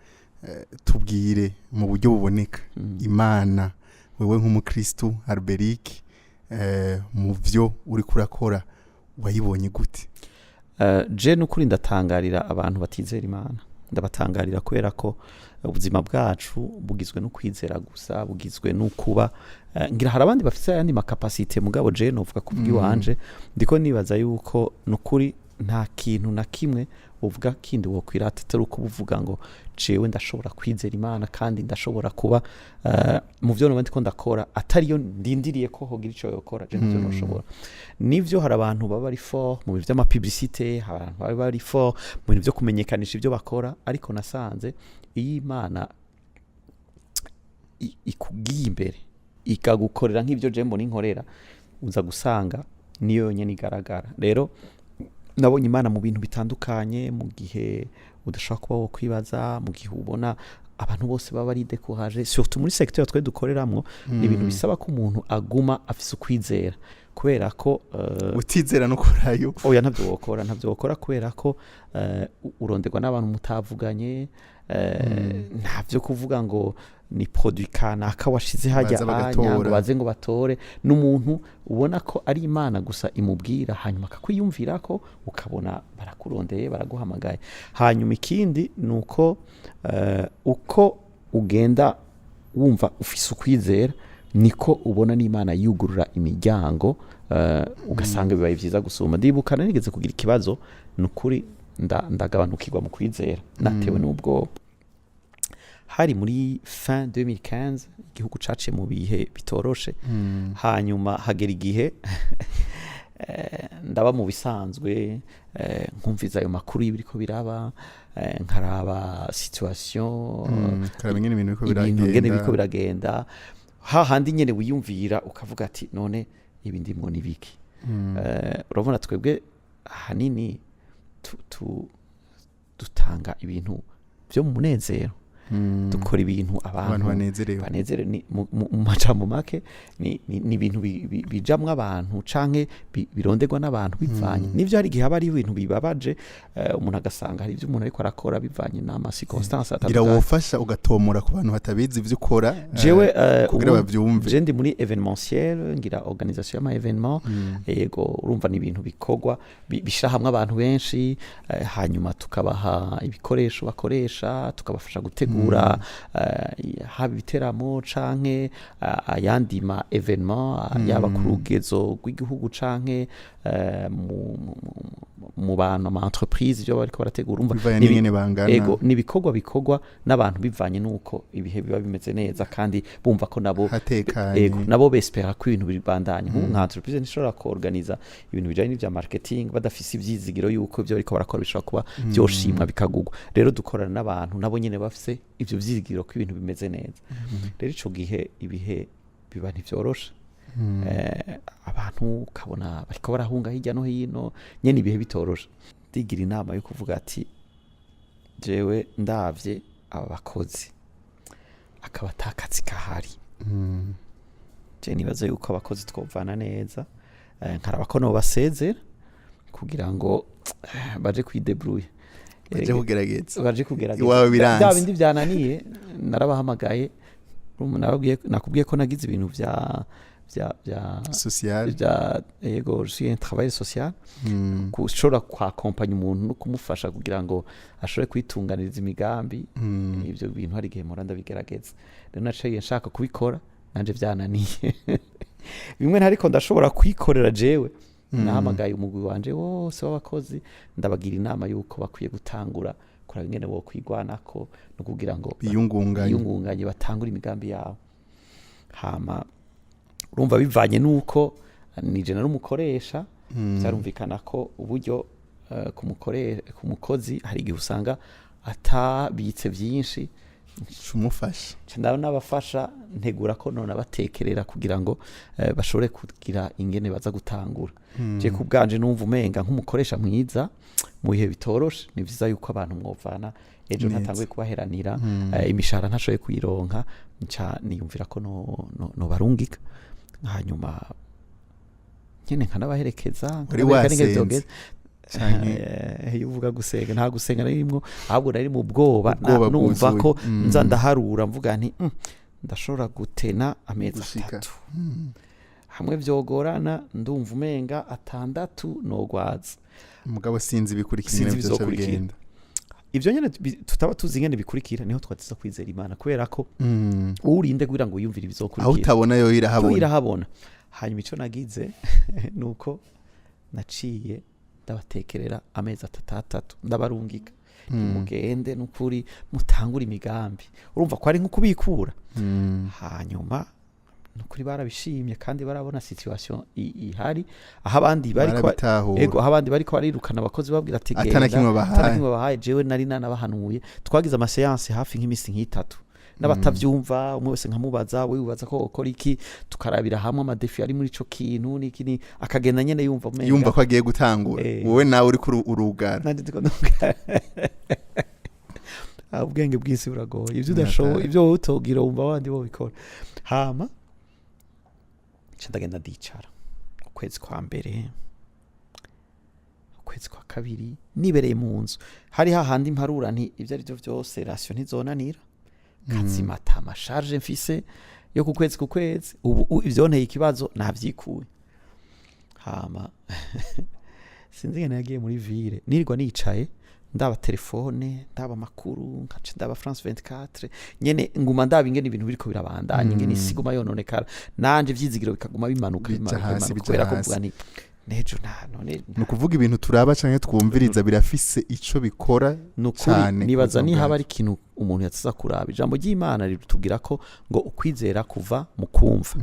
tubwire mu buryo buboneka Imana wewe nk'umukristo Alberic mu byo uri kurakora wayibonye gute je n'ukuri ndatangarira abantu batizera Imana ndabatangarira kubera ko ubuzima bwacu bugizwe no kwizera gusa bugizwe no kuba ngira hari abandi bafite ayandi makapasite mugabo je novuga kubwiwanje ndiko nibaza yuko n'ukuri nta kintu na kimwe uvuga kindi wo kwirata atari uko uvuga ngo jewe ndashobora kwizera Imana kandi ndashobora kuba mu byo n'abandi ko ndakora atari yo ndindiriye ko hogira ico yokora je nivyo noshobora nivyo hari abantu baba ari fort mu bintu by'ama publicité abantu baba bari fort mu bintu byo kumenyekanisha ibyo bakora ariko nasanze iyi Imana ikugiye imbere ikagukorera nk'ibyo je mbona inkorera uza gusanga niyo nyene igaragara rero nabonye Imana mu bintu bitandukanye mu gihe udashaka kuba wo kwibaza mu gihe ubona abantu bose baba ari découragé surtout muri secteur twe dukoreramwo ni ibintu bisaba ko umuntu aguma afise ukwizera kubera ko utizera no korayo oya ntabyo wokora kubera ko uronderwa n'abantu mutavuganye ntavyo kuvuga ngo ni produit kanaka washize hajya ngo baze ngo batore n'umuntu ubona ko ari Imana gusa imubwira hanyuma akakwiyumvira ko ukabona barakurondeye baraguhamagaye hanyuma ikindi nuko uko ugenda wumva ufise ukwizera niko ubona n'Imana yugurura imiryango ugasanga bibaye vyiza gusuma ndibukana nigeze kugira ikibazo nukuri ndagabanukirwa mu kwizera natewe n'ubwo hari muri fin 2015 igihugu cace mu bihe bitoroshe hanyuma hagera igihe ndaba mu bisanzwe nkumviza ayo makuru y'ibiriko biraba nkaraba situation karaba ingene ibintu biriko biragenda hahandi nyene wiyumvira ukavuga ati none ibi ndimwo nibiki urabona twebwe hanini dutanga ibintu byo mu munezero dukora ibintu abantu banezerewe banezerewe mu majambo make ni ibintu bijamwo abantu canke bironderwa n'abantu bivanye nivyo hari igihe aba ari ibintu bibabaje umuntu agasanga hari ivyo umuntu ariko arakora bivanye n'ama circonstances atandukanye gira wofasha ugatomora ku bantu batabizi ivyo ukora jewe kugira bavyumve je ndi muri evénementiel ngira organisation y'ama événement yego urumva ni ibintu bikorwa bishira hamwe abantu benshi hanyuma tukabaha ibikoresho bakoresha tukabafasha gutegura haba ibiteramo canke ayandi ma événement yaba ku rugezo rw'igihugu canke mu bantu ama entreprise ibyo bariko barategura urumva ego nibikorwa bikorwa n'abantu bivanye nuko ibihe biba bimeze neza kandi bumva ko nabo ego nabo bespera ko ibintu bibandanye nka entreprise nishobora ko organiza ibintu bijanye n'ivya marketing badafise ivyizigiro yuko ibyo bariko barakora bishobora kuba byoshimwa bikagugwa rero dukorana n'abantu nabo nyene bafise ivyo vyizigiro ko ibintu bimeze neza rero ico gihe ibihe biba ntivyoroshe abantu ukabona bariko barahunga hirya no hino nyene ibihe bitoroshe ndigira inama yo kuvuga ati jewe ndavye aba bakozi akaba atakazi kahari je nibaza yuko abakozi twovana neza nkaraba ko no basezera kugira ngo baje kwidebrouiller baje kugerageza iwawe biranze bindi byananiye narabahamagaye nakubwiye ko nagize ibintu vya social yego je suis un travail social kushobora kwakompanya umuntu no kumufasha kugira ngo ashobore kwitunganiriza imigambi ivyo bintu hari igihe muranda bigerageza rero naciye nshaka kubikora nanje byananiye bimwe ntariko ndashobora kwikorera jewe nahamagaye umugwi wanje wose w'abakozi ndabagira inama yuko bakwiye gutangura kuraba ingene bo kwigwanako no kugira ngo biyungunganye batangura imigambi yabo hama urumva bivanye nuko nije n'umukoresha byarumvikana ko uburyo ku mukozi hari igihe usanga atabitse byinshi umufasha ndabona abafasha ntegura ko none abatekerera kugira ngo bashobore kugira ingene baza gutangura je kubganje numva umenga nk'umukoresha mwiza mu bihe bitoroshe ni vyiza yuko abantu mwovana ejo natanguye kubaheranira imishahara ntashoboye kuyironka nca niyumvira ko no barungika hanyuma nyene nkanabaherekeza iyo uvuga gusenga nta gusenga narimwo ahubwo nari mu bwoba numva ko nza ndaharura mvuga nti ndashobora gutena amezi 3 hamwe vyogorana ndumva umenga 6 nogwaza mugabo sinzi bikurikira byo bigenda ivyo nyene tutaba tuzi ngene bikurikira niho twatiza kwizera Imana kubera ko urinde kugira ngo yumvire ibizokurikira aho utabona yo irahabona hanyuma ico nagize nuko naciye ndabatekerera amezi 3 ndabarungika mugende nukuri mutangura imigambi urumva ko ari nko kubikura hanyuma nukuri barabishimye kandi barabona situation ihari aho abandi bariko barirukana abakozi babwira ati genda atanakimwe bahaye jewe nari nanabahanuye twagize ama séance hafi nk'imisi nk'itatu n'abatavyumva umwe wese nkamubaza we ubaza ko ukora iki tukarabira hamwe amadefi ari muri ico kintu n'ikini akagenda nyene yumva ko agiye gutangura wowe nawe uri kuri urugara ubwenge bw'isi buragoye ivyo udashoboye ivyo utogira wumva abandi bo bikora hama ndagenda ndicara ukwezi kwa mbere ukwezi kwa kabiri nibereye mu nzu hari hahandi imparura nti ivyo ari byo vyose ratio ntizonanira kazimata amasharge mfise yo ku kwezi ubu ivyo nteye ikibazo navyikuye hama sinzi ngene yagiye muri ville nirirwa nicaye ndaba telefone ndaba makuru nkaca ndaba France 24 nyene nguma ndaba ingene ibintu biriko birabandanya ingene isiguma yononekara nanje vyizigiro bikaguma bimanuka kubera ko mvuga ni nejo none nukuvuga ibintu turaba canke twumviriza birafise ico bikora cyane nibaza ni haba ari kintu umuntu yatsa kuraba ijambo ry'Imana ritubwira ko ngo ukwizera kuva mu kumva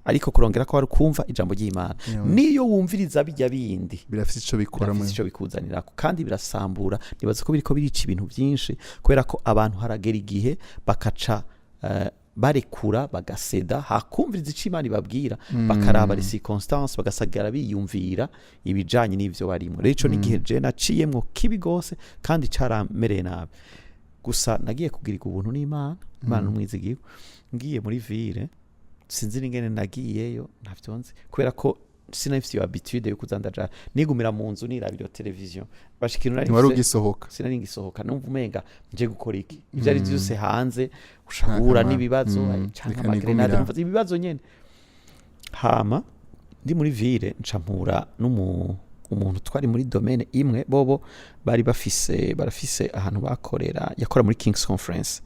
ariko kurongera ko ari kumva ijambo ry'Imana niyo wumviriza bijya bindi birafise ico bikora mu ico bikuzanira kandi birasambura nibaza ko biriko birica ibintu byinshi kubera ko abantu haragera igihe bakaca barekura bagaseda hakumviriza ico Imana ibabwira bakaraba les circonstances bagasagara biyumvira ibijanye n'ivyo barimo rero ico n'igihe je naciyemwo kibi gose kandi caramereye nabi gusa nagiye kugirirwa ubuntu n'Imana Imana n'umwizigiwe ngiye muri ville sinzi n'ingene nagiyeyo ntavyonze kubera ko sinafite iyo habitude yo kuzandaja nigumira mu nzu nirabira televizion bashikira nari wari ugisohoka sinari ngisohoka numva umenga nje gukora iki ivyo ari byose hanze ushahura n'ibibazo cyangwa amagrenade numva ibibazo nyene hama ndi muri ville ncampura umuntu twari muri domaine imwe bobo bari barafise ahantu bakorera yakora muri King's Conference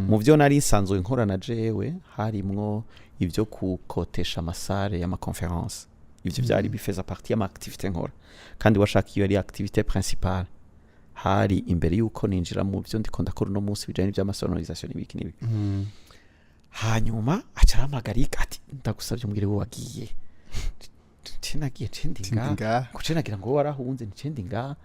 mu byo nari nsanzwe nkora na jewe harimwo ivyo kukotesha amasare ya ma conference ivyo byari bifeza partie ya ma activité nkora kandi washaka iyo ari activité principale hari imbere yuko ninjira mu byo ndiko ndakora no munsi bijanye n'ibya sonorisation n'ibiki n'ibiki hanyuma acaramagaririka ati ndagusabye mbwire wo wagiye nagiye cendinga kucenagira ngo warahunze nicendinga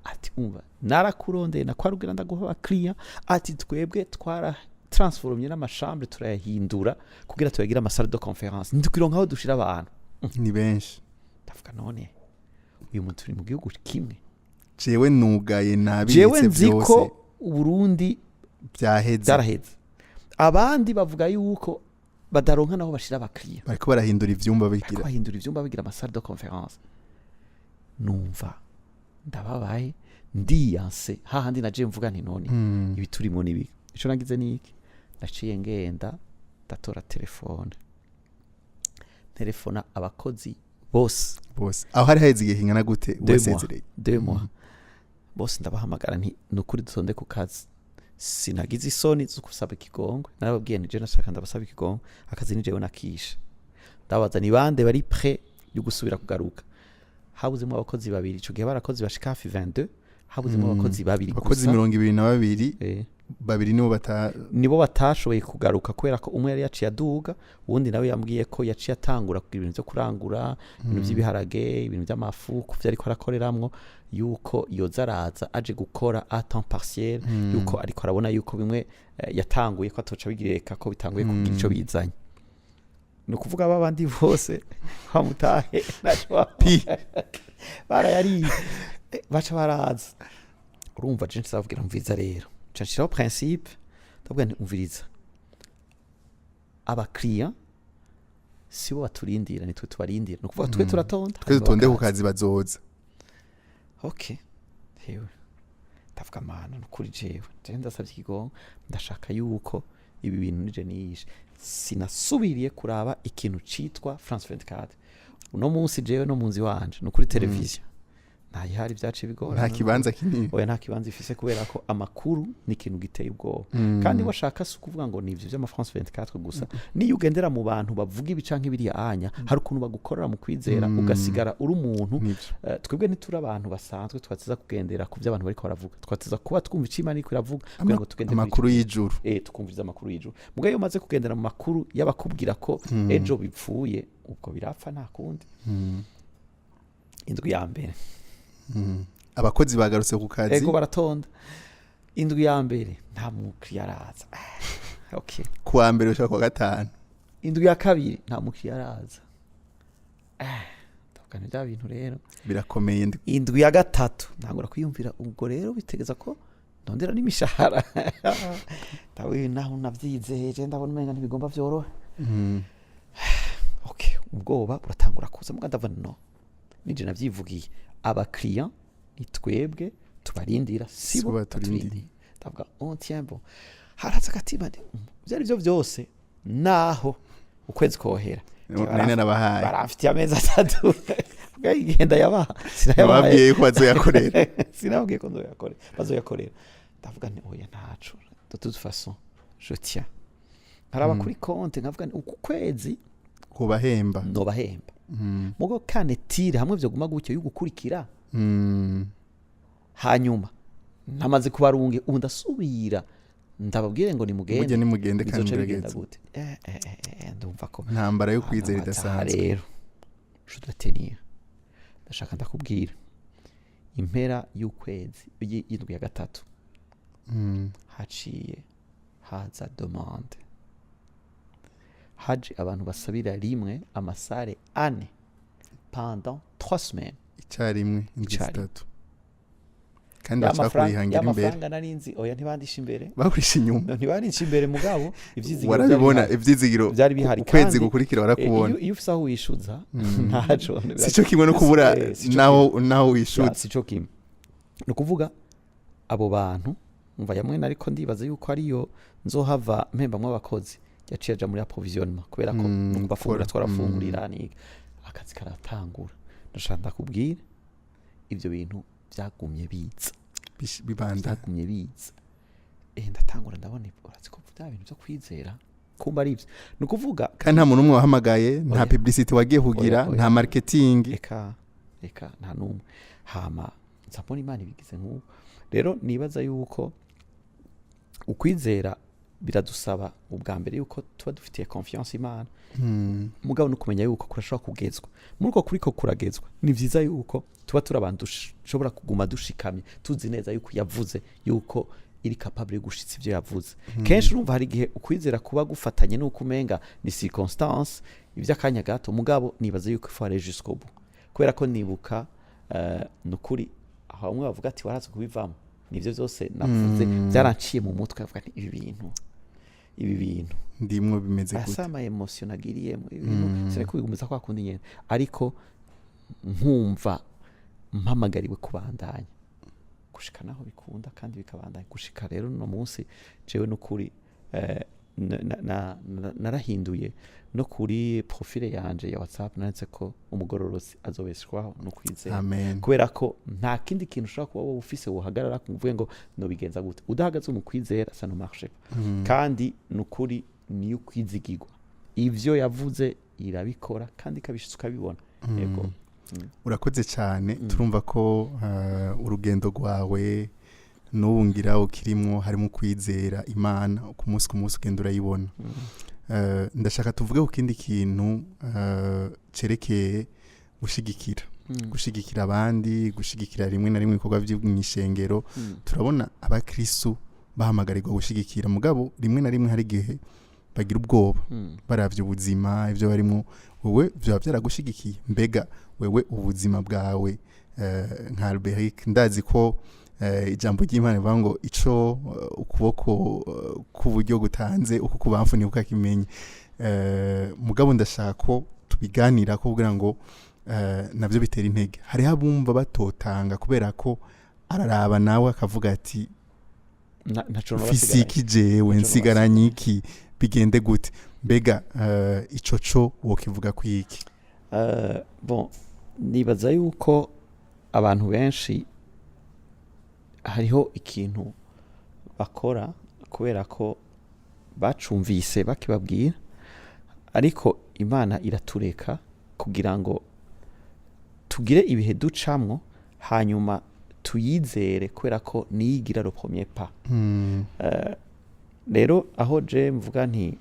ati umva narakurondeye nakwarubwira ndaguha abakiriya ati twebwe twara transformye n'amachambre turayahindura kugira tuyagira amasalle de conférence ndikuronka aho dushira abantu ni benshi ndavuga none uyu muntu uri mu gihugu kimwe jewe nugaye nabitse jewe nziko Burundi byaraheze abandi bavuga yuko badaronka naho bashira abakiriya bariko barahindura ivyumba bigira amasalle de conférence numva ndababaye ndiyanse hahandi naje mvuga nti none ibi turimo nibi ico nagize niki naciye ngenda ndatora telefona abakozi bose aho hari haheze igihe kingana gute wasezereye 2 mois bose ndabahamagara nti nukuri dutonde ku kazi sinagize isoni zo kusaba ikigongwe narababwiye nije nashaka ndabasaba ikigongwe akazi nije nakisha ndabaza ni bande bari prêt yo gusubira kugaruka habuzemo abakozi babiri ico gihe barakozi bashika hafi 22 habuzemo abakozi babiri abakozi 22 babiri nibo batashoboye kugaruka kubera ko umwe yari yaciye aduga uwundi nawe yambwiye ko yaciye atangura kugira ibintu byo kurangura ibintu by'ibiharage ibintu by'amafuku byariko arakoreramwo yuko yoza araza aje gukora à temps partiel yuko ariko arabona yuko bimwe yatanguye ko atoca bigireka ko bitanguye kugira ico bizanye no kuvuga babandi bose bamutahe nacho barayari baca baraza urumva je nsavugira mviza rero chanshiraho principe ndabwo ntumviriza abakiriya sibo baturindira nitwe tubarindira no kuvuga twe turatonda twe dutonde ku kazi bazoza okay hewe ndavuga mana no kuri jewe ndasabye ikigongo ndashaka yuko ibi bintu nije niyishe sinasubiriye kuraba ikintu citwa France 24 uno munsi jewe no munzi wanje no kuri televiziyo ntayihari byace bigora nta kibanza kinini oya nta kibanza ifise kubera ko amakuru ni ikintu giteye ubwoba kandi washaka se kuvuga ngo nivyo bya France 24 gusa niyo ugendera mu bantu bavuga ibicanke biri anya hari ukuntu bagukorera mu kwizera ugasigara uri umuntu twebwe ntitura abantu basanzwe twatiza kugendera ku by'abantu bariko baravuga twatiza kuba twumva icimana iko iravuga kugira ngo tugendere amakuru y'ijuru tukumviriza amakuru y'ijuru mugaye iyo maze kugendera mu makuru y'abakubwira ko ejo bipfuye ubwo birapfa nta kundi indwi ya mbere abakozi bagarutse ku kazi ego baratonda indwi ya mbere nta mukiriya araza okay kuwa mbere ushaka kwa gatanu indwi ya kabiri nta mukiriya araza ndakana bya bintu rero birakomeye indwi ya gatatu ntangura kwiyumvira ubwo rero bitegeza ko ndondera n'imishahara tawe naho navyize je ndabona umenga ntibigomba vyoroha okay ubwoba buratangura kuza muga ndavana no nije navyivugiye abakiriya nitwebwe tubarindira sibo baturindira ndavuga on tient bon haraza katima byari byo byose naho ukwezi kohera nene nabahaye barafite ameza atatu genda yabaha sinababwiye ko azoyakorera sinababwiye ko nzoyakorera bazoyakorera ndavuga ni oya ntacu de toute façon je tiens haraba kuri compte nkavuga ni uku kwezi kubahemba no bahemba mugo kanetire hamwe byo guma gutyo yugukurikira hanyuma namaze kubarunge ubu ndasubira ndababwire ngo nimugende kandi ndageze ndumva ko ntambara yo kwizera idasanzwe rero judatenir ndashaka ndakubwira impera y'ukwezi y'indwi ya gatatu haciye haza demande haje abantu basabira rimwe amasare ane pendant 3 semaines icyarimwe indwi zitatu kandi bashaka kuyihangira imbere y'amafaranga narinzi oya ntibandisha imbere bakurisha inyuma ntibandisha imbere mugabo ivyizigiro warabibona ivyizigiro byari bihari ukwezi gukurikira warakubona iyo ufisa aho wishuza ntaco sico kimwe no kubura naho wishuza sico kimwe no kuvuga abo bantu umva yamwe nariko ndibaza yuko ariyo nzohava mpembamwe abakozi yaciye aja muri approvisionnement kubera ko numva fungura twarafungurira ni akazi karatangura ndashaka kubwira ivyo bintu byagumye biza byagumye biza ndatangura ndabona urazi ko bya bintu byo kwizera kumba ari ivyo no kuvuga kandi nta muntu umwe wahamagaye nta publicity wagiye kugira nta marketing eka nta numwe hama nzabona Imana ibigize nk'uko rero nibaza yuko ukwizera biradusaba ubwa mbere yuko tuba dufitiye confiance Imana mugabo no kumenya yuko kurashobora kugezwa muri uko kuriko kuragezwa ni vyiza yuko tuba turabantu dushobora kuguma dushikamye tuzi neza yuko yavuze yuko iri capable yo gushitsa ivyo yavuze kenshi urumva hari igihe ukwizera kuba gufatanye n'uko umenga ni circonstance ivy'akanya gato mugabo nibaza yuko fare jusqu'au bout kubera ko nibuka nukuri aho bamwe bavuga ati waraza kubivamo nivyo byose navuze byaranciye mu mutwe avuga ibi bintu ndimwe bimeze gute asama emotion agiriyemo ibintu sire kubigumiza kwa kundi nyene ariko nkumva mpamagariwe kubandanya gushika naho bikunda kandi bikabandanya gushika rero no munsi jewe no kuri narahinduye no kuri profile yanje ya WhatsApp nanditse ko umugororosi azobeshwaho no kwizera kubera ko nta kindi kintu ushobora kuba wowe ufise wohagarara kumvuye ngo no bigenza gute udahagaze mu kwizera ça ne marche kandi nukuri niyo kwizigirwa ivyo yavuze irabikora kandi kabishitse ukabibona yego urakoze cyane turumva ko urugendo rwawe n'ubungira ukirimwo harimo kwizera Imana ku munsi ugenda urayibona ndashaka tuvuge ku kindi kintu cerekeye gushigikira abandi gushigikira rimwe na rimwe ibikorwa by'imishengero turabona abakristo bahamagarirwa gushigikira mugabo rimwe na rimwe hari igihe bagira ubwoba baravye ubuzima ivyo barimo wewe byo byaragushigikiye mbega wewe ubuzima bwawe nka Alberic ndazi ko ijambo ry'Imana bivuga ngo ico ukuboko k'uburyo gutanze uko kubamfu ni ukakimenye mugabo ndashaka ko tubiganira ko kugira ngo navyo bitera intege hari abumva batotanga kubera ko araraba nawe akavuga ati fisiki jewe nsigaranye iki bigende gute mbega ico co wokivuga kwiki bon nibaza yuko abantu benshi hariho ikintu bakora kubera ko bacumvise bakibabwira ariko Imana iratureka kugira ngo tugire ibihe ducamwo hanyuma tuyizere kubera ko niyigira le premier pas rero aho je mvuga nti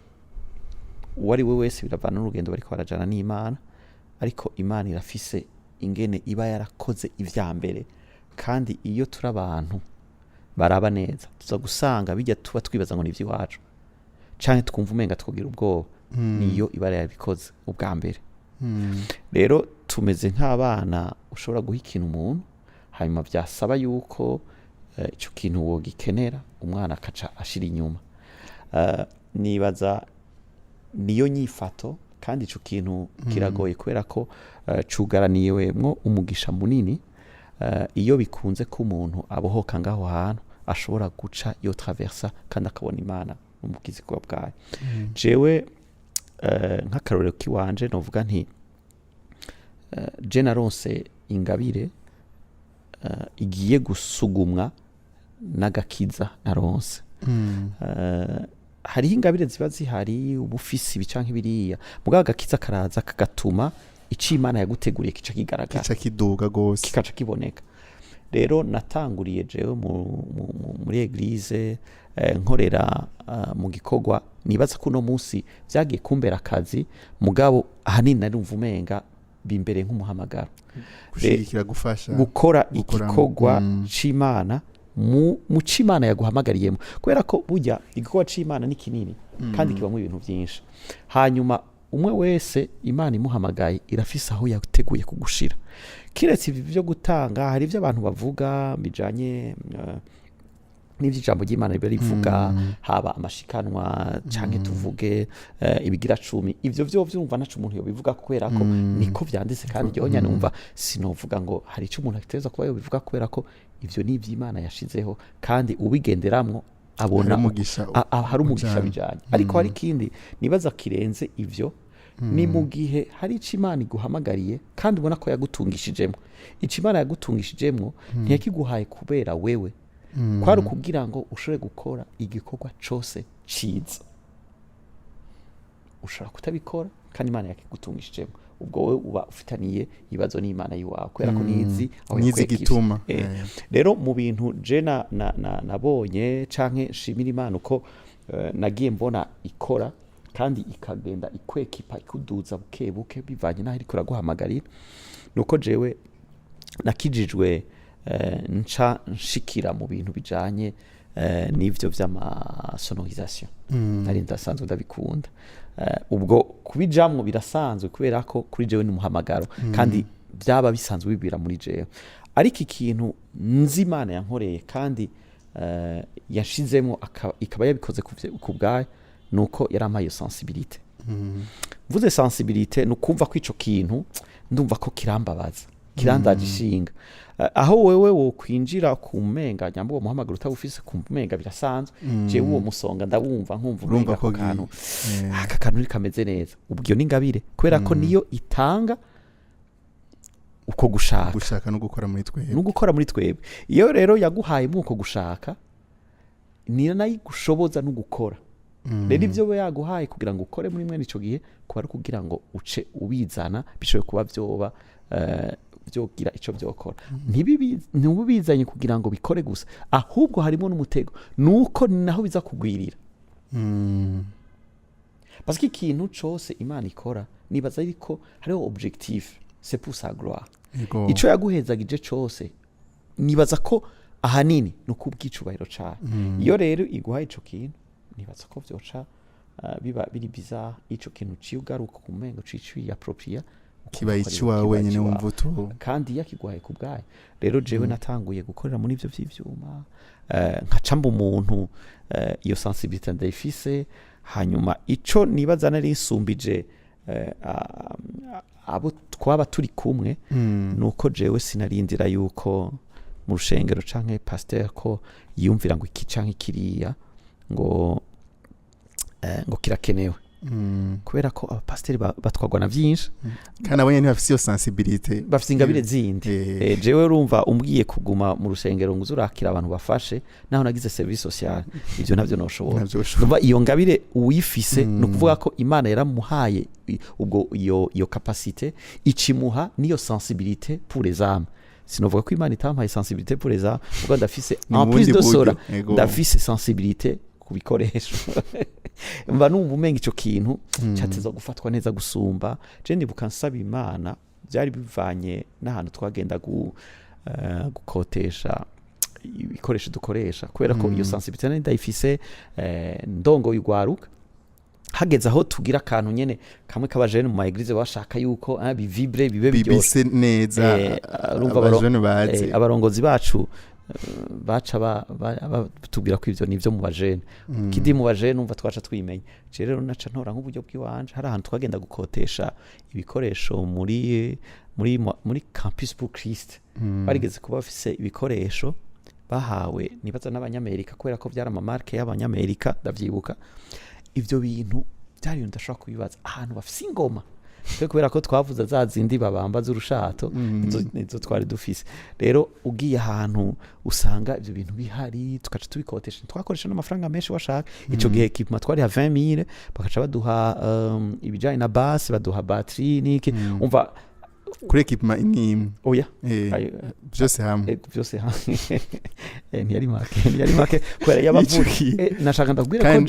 uwari we wese biravana n'urugendo bariko barajana n'Imana ariko Imana irafise ingene iba yarakoze ivya mbere kandi iyo turi abantu baraba neza tuza gusanga bijya tuba twibaza ngo ni ivy'iwacu canke twumva umenga twogira ubwoba niyo iba yarabikoze ubwa mbere rero tumeze nk'abana ushobora guha ikintu umuntu hanyuma byasaba yuko ico kintu wogikenera umwana akaca ashira inyuma nibaza niyo nyifato kandi ico kintu kiragoye kubera ko cugaraniwemwo umugisha munini iyo bikunze ko umuntu abohoka ngaho hantu ashobora guca yo traversa kandi akabona Imana umugizi kwa bwayo jewe nk'akarorero kiwanje novuga nti je naronse ingabire igiye gusugumwa n'agakiza naronse hariho ingabire ziba zihari ubufisi bicanke biriya mugabo agakiza karaza kagatuma ico Imana yaguteguriye kica kigaragara kica kiduga gose kikaca kiboneka rero natanguriye jewe muri eglise nkorera mu gikorwa nibaza ko no munsi vyagiye kumbera akazi mugabo ahanini narumva umenga bimbere nk'umuhamagaro gushigikira gufasha gukora igikorwa c'Imana mu c'Imana yaguhamagariyemo kubera ko burya igikorwa c'Imana ni kinini kandi kibamwe ibintu byinshi hanyuma umwe wese Imana imuhamagaye irafise aho yateguye kugushira. Kiretse ibi byo gutanga, hari ibyo abantu bavuga bijanye n'ivy'ijambo ry'Imana rivuga, haba amashikanwa canke tuvuge ibigira 10, ivyo vyo vyumva naco umuntu yo bivuga kubera ko niko vyanditse, kandi ryo nyane numva sinovuga ngo hari ico umuntu akiteza kuba yo bivuga kubera ko ivyo ni ivy'Imana yashizeho, kandi ubigenderamwo abona hari umugisha bijanye. Ariko hari kindi nibaza kirenze ivyo, ni mu gihe hari ico Imana iguhamagariye kandi ubona ko yagutungishijemwo. Ico Imana yagutungishijemwo ntiyakiguhaye kubera wewe, kwari ukugira ngo ushobore gukora igikorwa cose ciza. Ushobora kutabikora kandi Imana yakigutungishijemwo, ubwo wowe uba ufitaniye ibibazo n'Imana yiwawe kubera ko nizi aho gituma. Rero mu bintu je nabonye canke nshimira Imana uko nagiye mbona ikora kandi ikagenda ikwekipa ikuduza buke buke bivanye naho iriko iraguhamagarira, nuko jewe nakijijwe nca nshikira mu bintu bijanye n'ivyo vy'amasonorisation. Nari ndasanzwe ndabikunda, ubwo kubijamwo birasanzwe kubera ko kuri jewe ni umuhamagaro kandi byaba bisanzwe bibira muri jewe. Ariko ikintu nzi Imana yankoreye kandi yashizemo ikaba yabikoze ku bwayo, nuko yarampaye sensibilité. Mvuze sensibilité nukumva ko ico kintu ndumva ko kirambabaza, kirandaje ishinga. Aho wewe wo kwinjira ku menga nyambo umuhamagaro utabufise ku menga birasanzwe, jewe uwo musonga ndabumva nkumva umenga ko kantu aka kantu ni kameze neza. Ubwo ni ngabire kubera ko niyo itanga uko gushaka no gukora muri twebwe. Iyo rero yaguhaye muko gushaka ni nayo gushoboza no gukora. Rero ivyo we yaguhaye kugira ngo ukore muri mwene ico gihe kuba ari kugira ngo uce ubizana bishoboye kuba vyoba byogira ico byokora. Ntibibizanye kugira ngo bikore gusa, ahubwo harimo n'umutego, nuko naho biza kugwirira. Parce que ikintu cose Imana ikora nibaza ariko hariho objectif, c'est pour sa gloire. Ico yaguhezagije cose nibaza ko ahanini nuko ubwicubahiro cayo. Iyo rero iguhaye ico kintu nibaza ko vyoca biba biri bizarre, ico kintu ciugaruka ku mengo cici appropriate kiba icyuwa wenyine wumva utu kandi yakiguhaye ku bwayo. Rero jewe natanguye gukorera muri ivyo vy'ivyuma, nkacamba umuntu iyo sensibilité ndayifise. Hanyuma ico nibaza nari nsumbije abo twaba turi kumwe, nuko jewe sinarindira yuko mu rushengero canke pasteur ko yumvira ngo iki canke kiriya ngo kirakenewe. Kubera ko abapasteri batwagwa na vyinshi kandi abanye ntibafise iyo sensibilité, bafise ingabire zindi. Jewe urumva umbwiye kuguma mu rusengero ngo uzurakira abantu bafashe naho nagize service sociale, ivyo navyo noshobora. Numva iyo ngabire uyifise no kuvuga ko Imana yaramuhaye ubwo iyo capacité, ikimuha niyo sensibilité pour les âmes. Sinovuga ko Imana itampaye sensibilité pour les âmes, ubwo ndafise en plus de cela ndafise sensibilité kubikoresho. Mba numva umenga ico kintu cyateza gufatwa neza gusumba. Je ndibuka nsaba Imana, byari bivanye n'ahantu twagenda gukotesha ibikoresho dukoresha, kubera ko iyo sensibilité nari ndayifise ndongo y'ugwaruka. Hageze aho tugira akantu nyene kamwe kabajene mu maeglise bashaka yuko bivibre bibe byose neza, abarongozi bacu baca tubwira ko ivyo nivyo mu bajene. Kidi mu bajene umva twaca twimenya. Je rero naca ntora nk'uburyo bw'iwanje, hari ahantu twagenda gukotesha ibikoresho muri Campus pour Christ. Barigeze kuba bafise ibikoresho bahawe nibaza n'abanyamerika, kubera ko vyari amamarke y'abanyamerika ndavyibuka. Ivyo bintu byari ndashaka kubibaza ahantu bafise ingoma, kubera ko twavuza za zindi babamba z'urushato nizo twari dufise. Rero ugiye ahantu usanga ivyo bintu bihari, tukaca tubikotesha, twakoresha n'amafaranga menshi washaka. Ico gihe equipment twari ha 20000, bakaca baduha ibijanye na basse, baduha batterie niki. Umva kuri equipment imwe oya byose hamwe ntiyari make kubera yabavuki. Nashaka ndabwira ko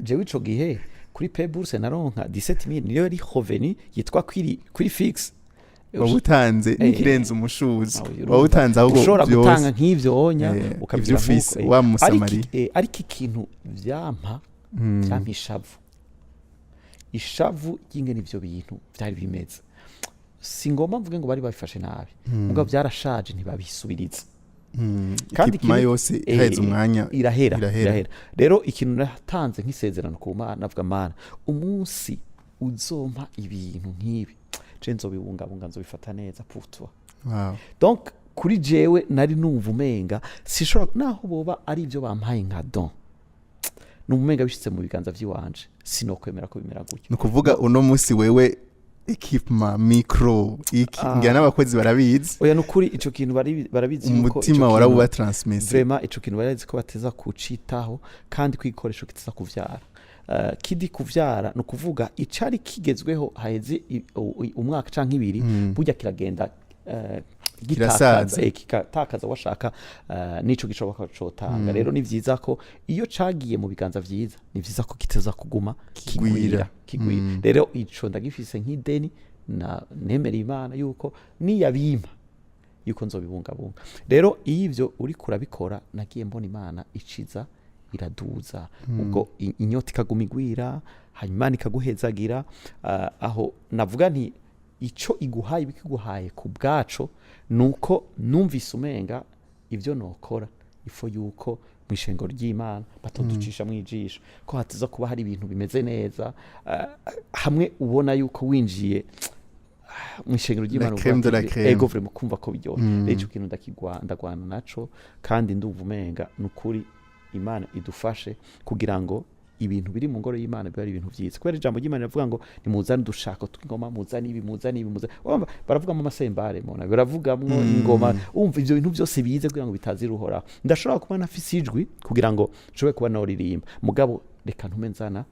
jewe ico gihe kuri Pay Bourse naronka 17000 niyo yari revenu yitwa kuri fixe. Wabutanze n'ikirenze umushuzi, wabutanze aho ushobora gutanga nk'ivyo onya ukavyira wa musamari. Ariko ikintu vyampa cyampishavu ishavu ry'ingene ivyo bintu vyari bimeze si ngomba mvuge ngo bari babifashe nabi mugabo byarashaje ntibabisubiriza kandi ikima yose iheze umwanya irahera rero ikintu natanze nk'isezerano ku Mana navuga Mana umunsi uzompa ibintu nk'ibi je nzobibungabunga nzobifata neza putwa donc kuri jewe nari numva umenga sishobora naho boba ari ivyo bampaye nka don n'umenga bishitse mu biganza vy'iwanje sinokwemera ko bimera gutyo no kuvuga uno munsi wewe ekipma micro ngira n'abakozi barabizi oya nukuri ico kintu barabizi yuko umutima warabuba transmission vraiment ico kintu barabizi ko bateza kucitaho kandi kwikoresho kiteza kuvyara kidi kuvyara no kuvuga icari kigezweho haheze umwaka canke ibiri burya kiragenda gitakaza washaka nico gishoboka cotanga rero ni vyiza ko iyo cagiye mu biganza vyiza ni vyiza ko kiteza kuguma kigwira rero ico ndagifise nk'ideni na nemera Imana yuko niyabimpa yuko nzobibungabunga rero ivyo uri kurabikora nagiye mbona Imana iciza iraduza ubwo inyota ikaguma igwira hanyuma ikaguhezagira aho navuga nti ico iguhaye bikiguhaye ku bwaco nuko numvise umenga ivyo nokora ifo yuko mwishengo ry'Imana batoducisha mwijisho ko hatiza kuba hari ibintu bimeze neza hamwe ubona yuko winjiye mwishengo ry'Imana ego vraiment kumva ko biryo rero kintu ndagwana naco kandi ndumva umenga nukuri Imana idufashe kugira ngo ibintu biri mu ngoro y'Imana biba ari ibintu vyiza kwera ijambo ry'Imana rivuga ngo nimuzane dushaka twingoma muzane ibi baravuga mu masembare mona baravugamwo ingoma umva ivyo bintu byose bize kugira ngo bitaziruhora ndashobora kuba nafise ijwi kugira ngo nshobore kuba noririmba mugabo reka ntume nzana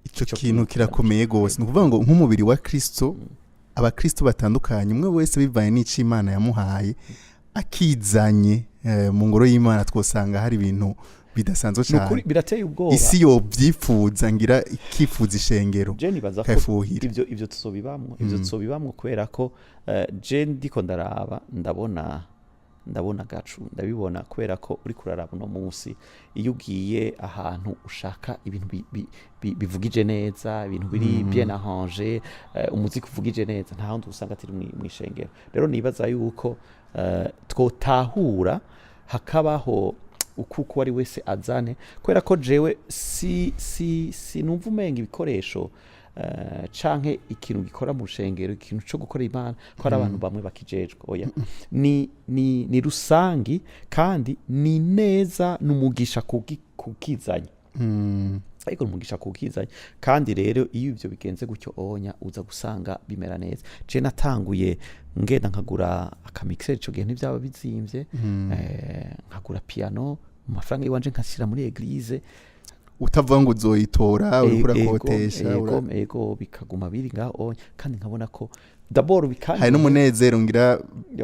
ico kintu kirakomeye gose no kuvuga ngo nk'umubiri wa Kristo abakristo batandukanye umwe wese bivaye n'ici Imana yamuhaye akizanye mu ngoro y'Imana twosanga hari ibintu bidasanzwe cyane birateye ubwoba isi yo byifuza ngira ikifuza ishengero je nibaza ko ivyo tusobibamwo kubera ko je ndiko ndaraba ndabona gacu ndabibona kubera ko uri kuraraba no munsi iyo ugiye ahantu ushaka ibintu bivugije neza ibintu biri bien arrangé umuziki uvugije neza nta handi usanga tiri mu ishengero rero nibaza yuko twotahura hakabaho ukuko wari wese azane kubera ko jewe si numva umenga ibikoresho canke ikintu gikora mu rushengero ikintu cyo gukora Imana ko ari abantu bamwe bakijejwe oya ni rusangi kandi ni neza numugisha kukizanya ariko numugisha kukizanya kandi rero iyo ivyo bigenze gutyo onya uza gusanga bimera neza je natanguye ngenda nkagura akamixer ico gihe ntivyaba bizimvye nkagura piano mu mafaranga yiwanje nkashyira muri eglise utavuga ngo uzoyitora uri kurakotesha ego bikaguma biri ngaho kandi nkabona ko d'abord bikanye hari n'umunezero ngira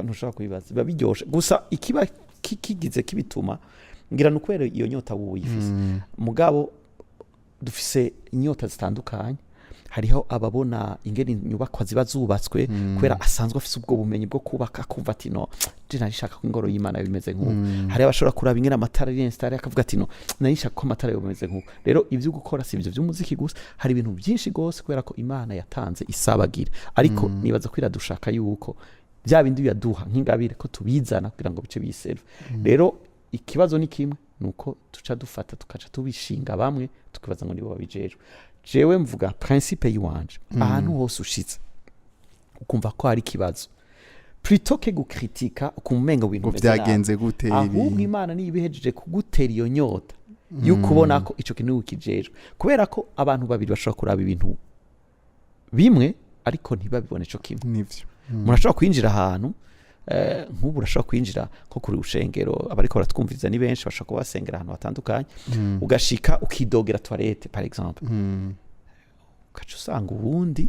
ntushaka kubibaza biba biryoshe gusa ikiba kigize kibituma ngira nukwera iyo nyota wuyifise mugabo dufise inyota zitandukanye hariho ababona ingene inyubakwa ziba zubatswe kubera asanzwe afise ubwo bumenyi bwo kubaka kumva ati no je narishaka ko ingoro y'Imana bimeze nk'uko hari abashobora kuraba ingene amatara y'instare akavuga ati no narishaka ko amatara yo bimeze nk'uko rero ivyo gukora si ivyo by'umuziki gusa hari ibintu byinshi gose kubera ko Imana yatanze isabagira ariko nibaza kwira dushaka yuko bya bindi yaduha nk'ingabire ko tubizana kugira ngo bice biserve rero ikibazo ni kimwe nuko tuca dufata tukaca tubishinga bamwe tukibaza ngo nibo babijejwe jewe mvuga principe yiwanje ahantu hose ushitse ukumva ko hari kibazo plutôt que gukritika ukumenga ibintu byagenze gute ahubwo Imana nibihejeje kugutera iyo nyota yukubona ko ico kintu ukijejwe kubera ko abantu babiri bashobora kuraba ibintu bimwe ariko ntibabibone ico kimwe nivyo murashobora kwinjira ahantu nk'ubu urashobora kwinjira nko kuri ushengero abariko baratwumviriza ni benshi bashobora kuba basengera ahantu hatandukanye ugashika ukidogera toilette par exemple ugaca usanga ubundi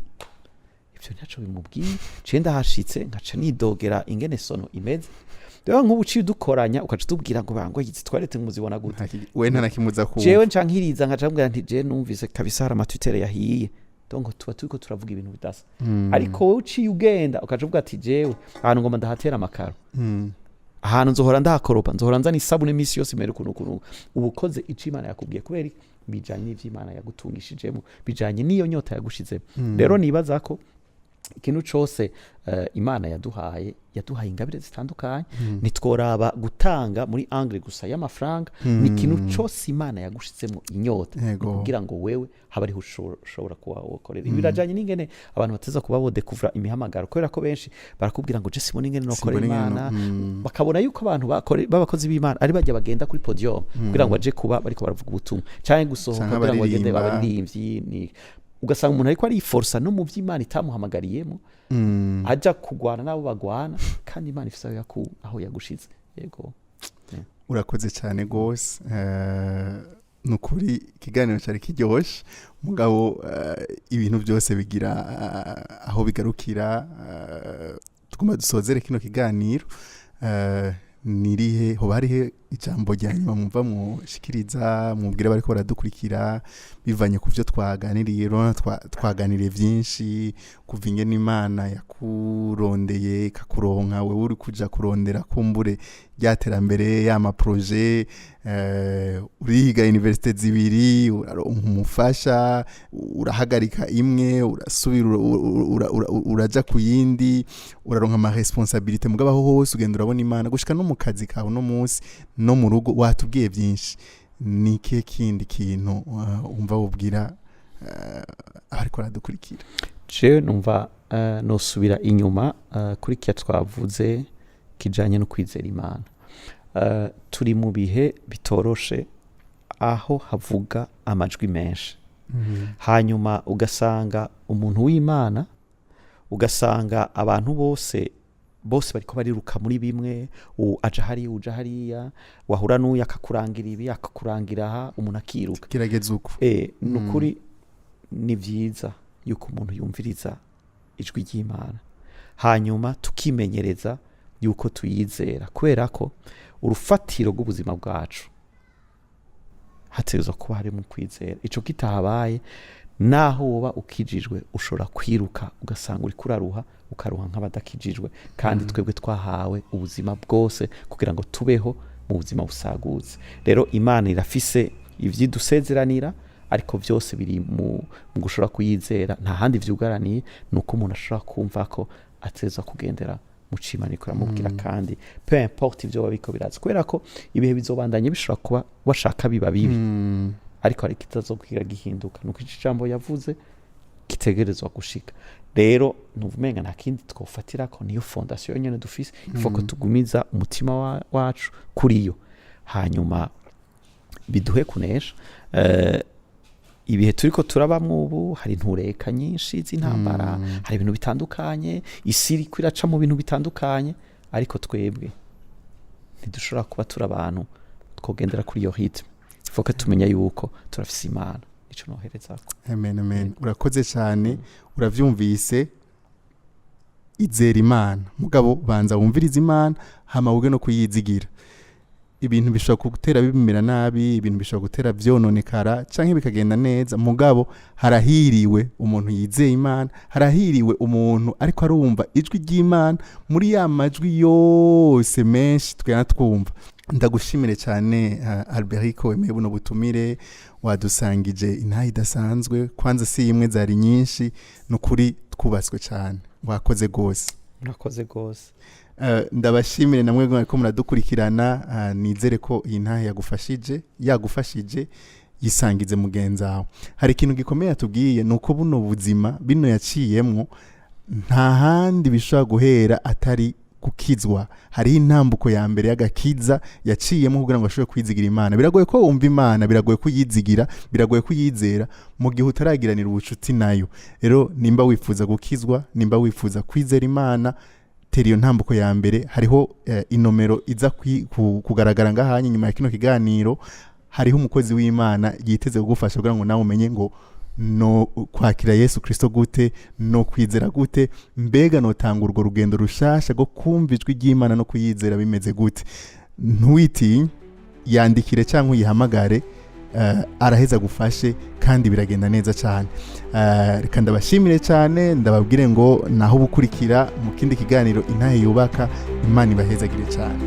ivyo ntaco bimubwiye cenda hashitse nkaca nidogera ingene sono imeze rero nk'ubu uciye udukoranya ukaca tubwira ngo bango izi toilette muzibona gute we nta nakimuza ku jewe ncankiriza nkaca mbwira nti je numvise kabisa hari amatwitere yahiye donc tuba turiko turavuga ibintu bidasa ariko wowe uciye ugenda ukaca uvuga ati jewe ahantu ngoma ndahatera amakaro ahantu nzohora ndahakoropa nzohora nzana isabune misi yose mere kuno ubukoze ico Imana yakubwiye kubera bijanye n'ivy'Imana yagutungishijemo bijanye n'iyo nyota yagushizemo rero nibaza ko ikintu cose Imana yaduhaye ingabire zitandukanye nitworaba gutanga muri angle gusa y'amafaranga ni ikintu cose Imana yagushizemo inyota kugira ngo wewe habari ushobora kuba wokorera ibirajanye n'ingene abantu bateza kuba bodekuvura imihamagaro kubera ko benshi barakubwira ngo je sibona ingene nokora Imana bakabona yuko abantu babakozi b'Imana ari bajya bagenda kuri podium kugira ngo baje kuba bariko baravuga ubutumwa canke gusohoka kugira ngo bagende babaririmbyi ugasanga umuntu ariko ari forsa no mu vy'Imana itamuhamagariyemo aja kugwana nabo bagwana kandi Imana ifise aho yagushize yego urakoze cyane gose nukuri ikiganiro cyari kiryoshe mugabo ibintu byose bigira aho bigarukira tugomba dusozere kino kiganiro nirihe hoba harihe ijambo rya nyuma mwumva mushikiriza mubwire bariko baradukurikira bivanye ku byo twaganiriye twaganiriye byinshi kuva ingene Imana yakurondeye ikakuronka wewe uri kuja kurondera kumbure ryaterambere y'ama projet uriga universite zibiri umufasha urahagarika imwe urasubira uraja ku yindi uraronka ama responsabilité mugabo aho hose ugenda urabona Imana gushika no mu kazi kawe no munsi no mu rugo watubwiye byinshi nike kindi kintu umva wubwira ariko aradukurikira je numva nosubira inyuma kuri cya twavuze kijanye no kwizera Imana turi mu bihe bitoroshe aho havuga amajwi menshi hanyuma ugasanga umuntu w'Imana ugasanga abantu bose bariko bariruka muri bimwe aja hariya uja hariya wahura n'uyu akakurangira ibi akakurangira aha umuntu akiruka kirageze uko nukuri ni vyiza yuko umuntu yumviriza ijwi ry'Imana hanyuma tukimenyereza yuko tuyizera kubera ko urufatiro rw'ubuzima bwacu hatezwa kuba hari mu kwizera ico kitahabaye naho woba ukijijwe ushobora kwiruka ugasanga uri kuraruha ukaruha nk'abadakijijwe kandi twebwe twahawe ubuzima bwose kugira ngo tubeho mu buzima busagutse rero Imana irafise ivyidusezeranira ariko byose biri mu gushobora kuyizera nta handi vyugaraniye nuko umuntu ashobora kumva ko ateza kugendera mu Imana ikora mubwira kandi peu importe ivyo babiko biraza kubera ko ibihe bizobandanye bishobora kuba washaka biba bibi ariko hari kitazokwiga gihinduka nuko ijambo yavuze kitegerezwa gushika rero nuvumenga nta kindi twofatira ko niyo fondation nyene dufise ifoko tugumiza umutima wacu kuri yo hanyuma biduhe kunesha ibihe turiko turabamwe ubu hari ntureka nyinshi z'intambara hari ibintu bitandukanye isi iriko iraca mu bintu bitandukanye ariko twebwe ntidushobora kuba turi abantu twogendera kuri iyo ritme foka tumenya yuko turafise Imana ico noherezako amen urakoze cyane uravyumvise izera Imana mugabo banza wumviriza Imana hama uge no kuyizigira ibintu bishobora gutera bimera nabi ibintu bishobora gutera vyononekara canke bikagenda neza mugabo harahiriwe umuntu yizeye Imana harahiriwe umuntu ariko arumva ijwi ry'Imana muri ya majwi yose menshi twena twumva ndagushimire cyane Alberico wemeye buno butumire wadusangije intayi idasanzwe kwanza si imwe zari nyinshi nukuri twubatswe cyane wakoze gose urakoze gose ndabashimire namwe ko muradukurikirana nizere ko iyi ntahe yagufashije yisangize mugenzawe hari ikintu gikomeye atubwiye nuko buno buzima bino yaciyemwo nta handi bishobora guhera atari gukizwa hari intambuko ya mbere y'agakiza yaciyemo kugira ngo ashobore kwizigira Imana biragoye ko wumva Imana biragoye kuyizigira biragoye kuyizera mu gihe utaragiranira ubucuti nayo rero nimba wifuza gukizwa nimba wifuza kwizera Imana teriyo ntambuko ya mbere hariho inomero iza kugaragara ngahanye nyuma ya kino kiganiro hariho umukozi w'Imana yiteze kugufasha kugira ngo nawe umenye ngo no kwakira Yesu Kristo gute no kwizera gute mbega no tanga urwo rugendo rushasha go kumva ijwi ry'Imana no kuyizera bimeze gute ntwiti yandikire cyangwa yihamagare araheza gufashe kandi biragenda neza cyane reka ndabashimire cyane ndababwire ngo naho bukurikira mu kindi kiganiro intahe yubaka Imana ibahezagire cyane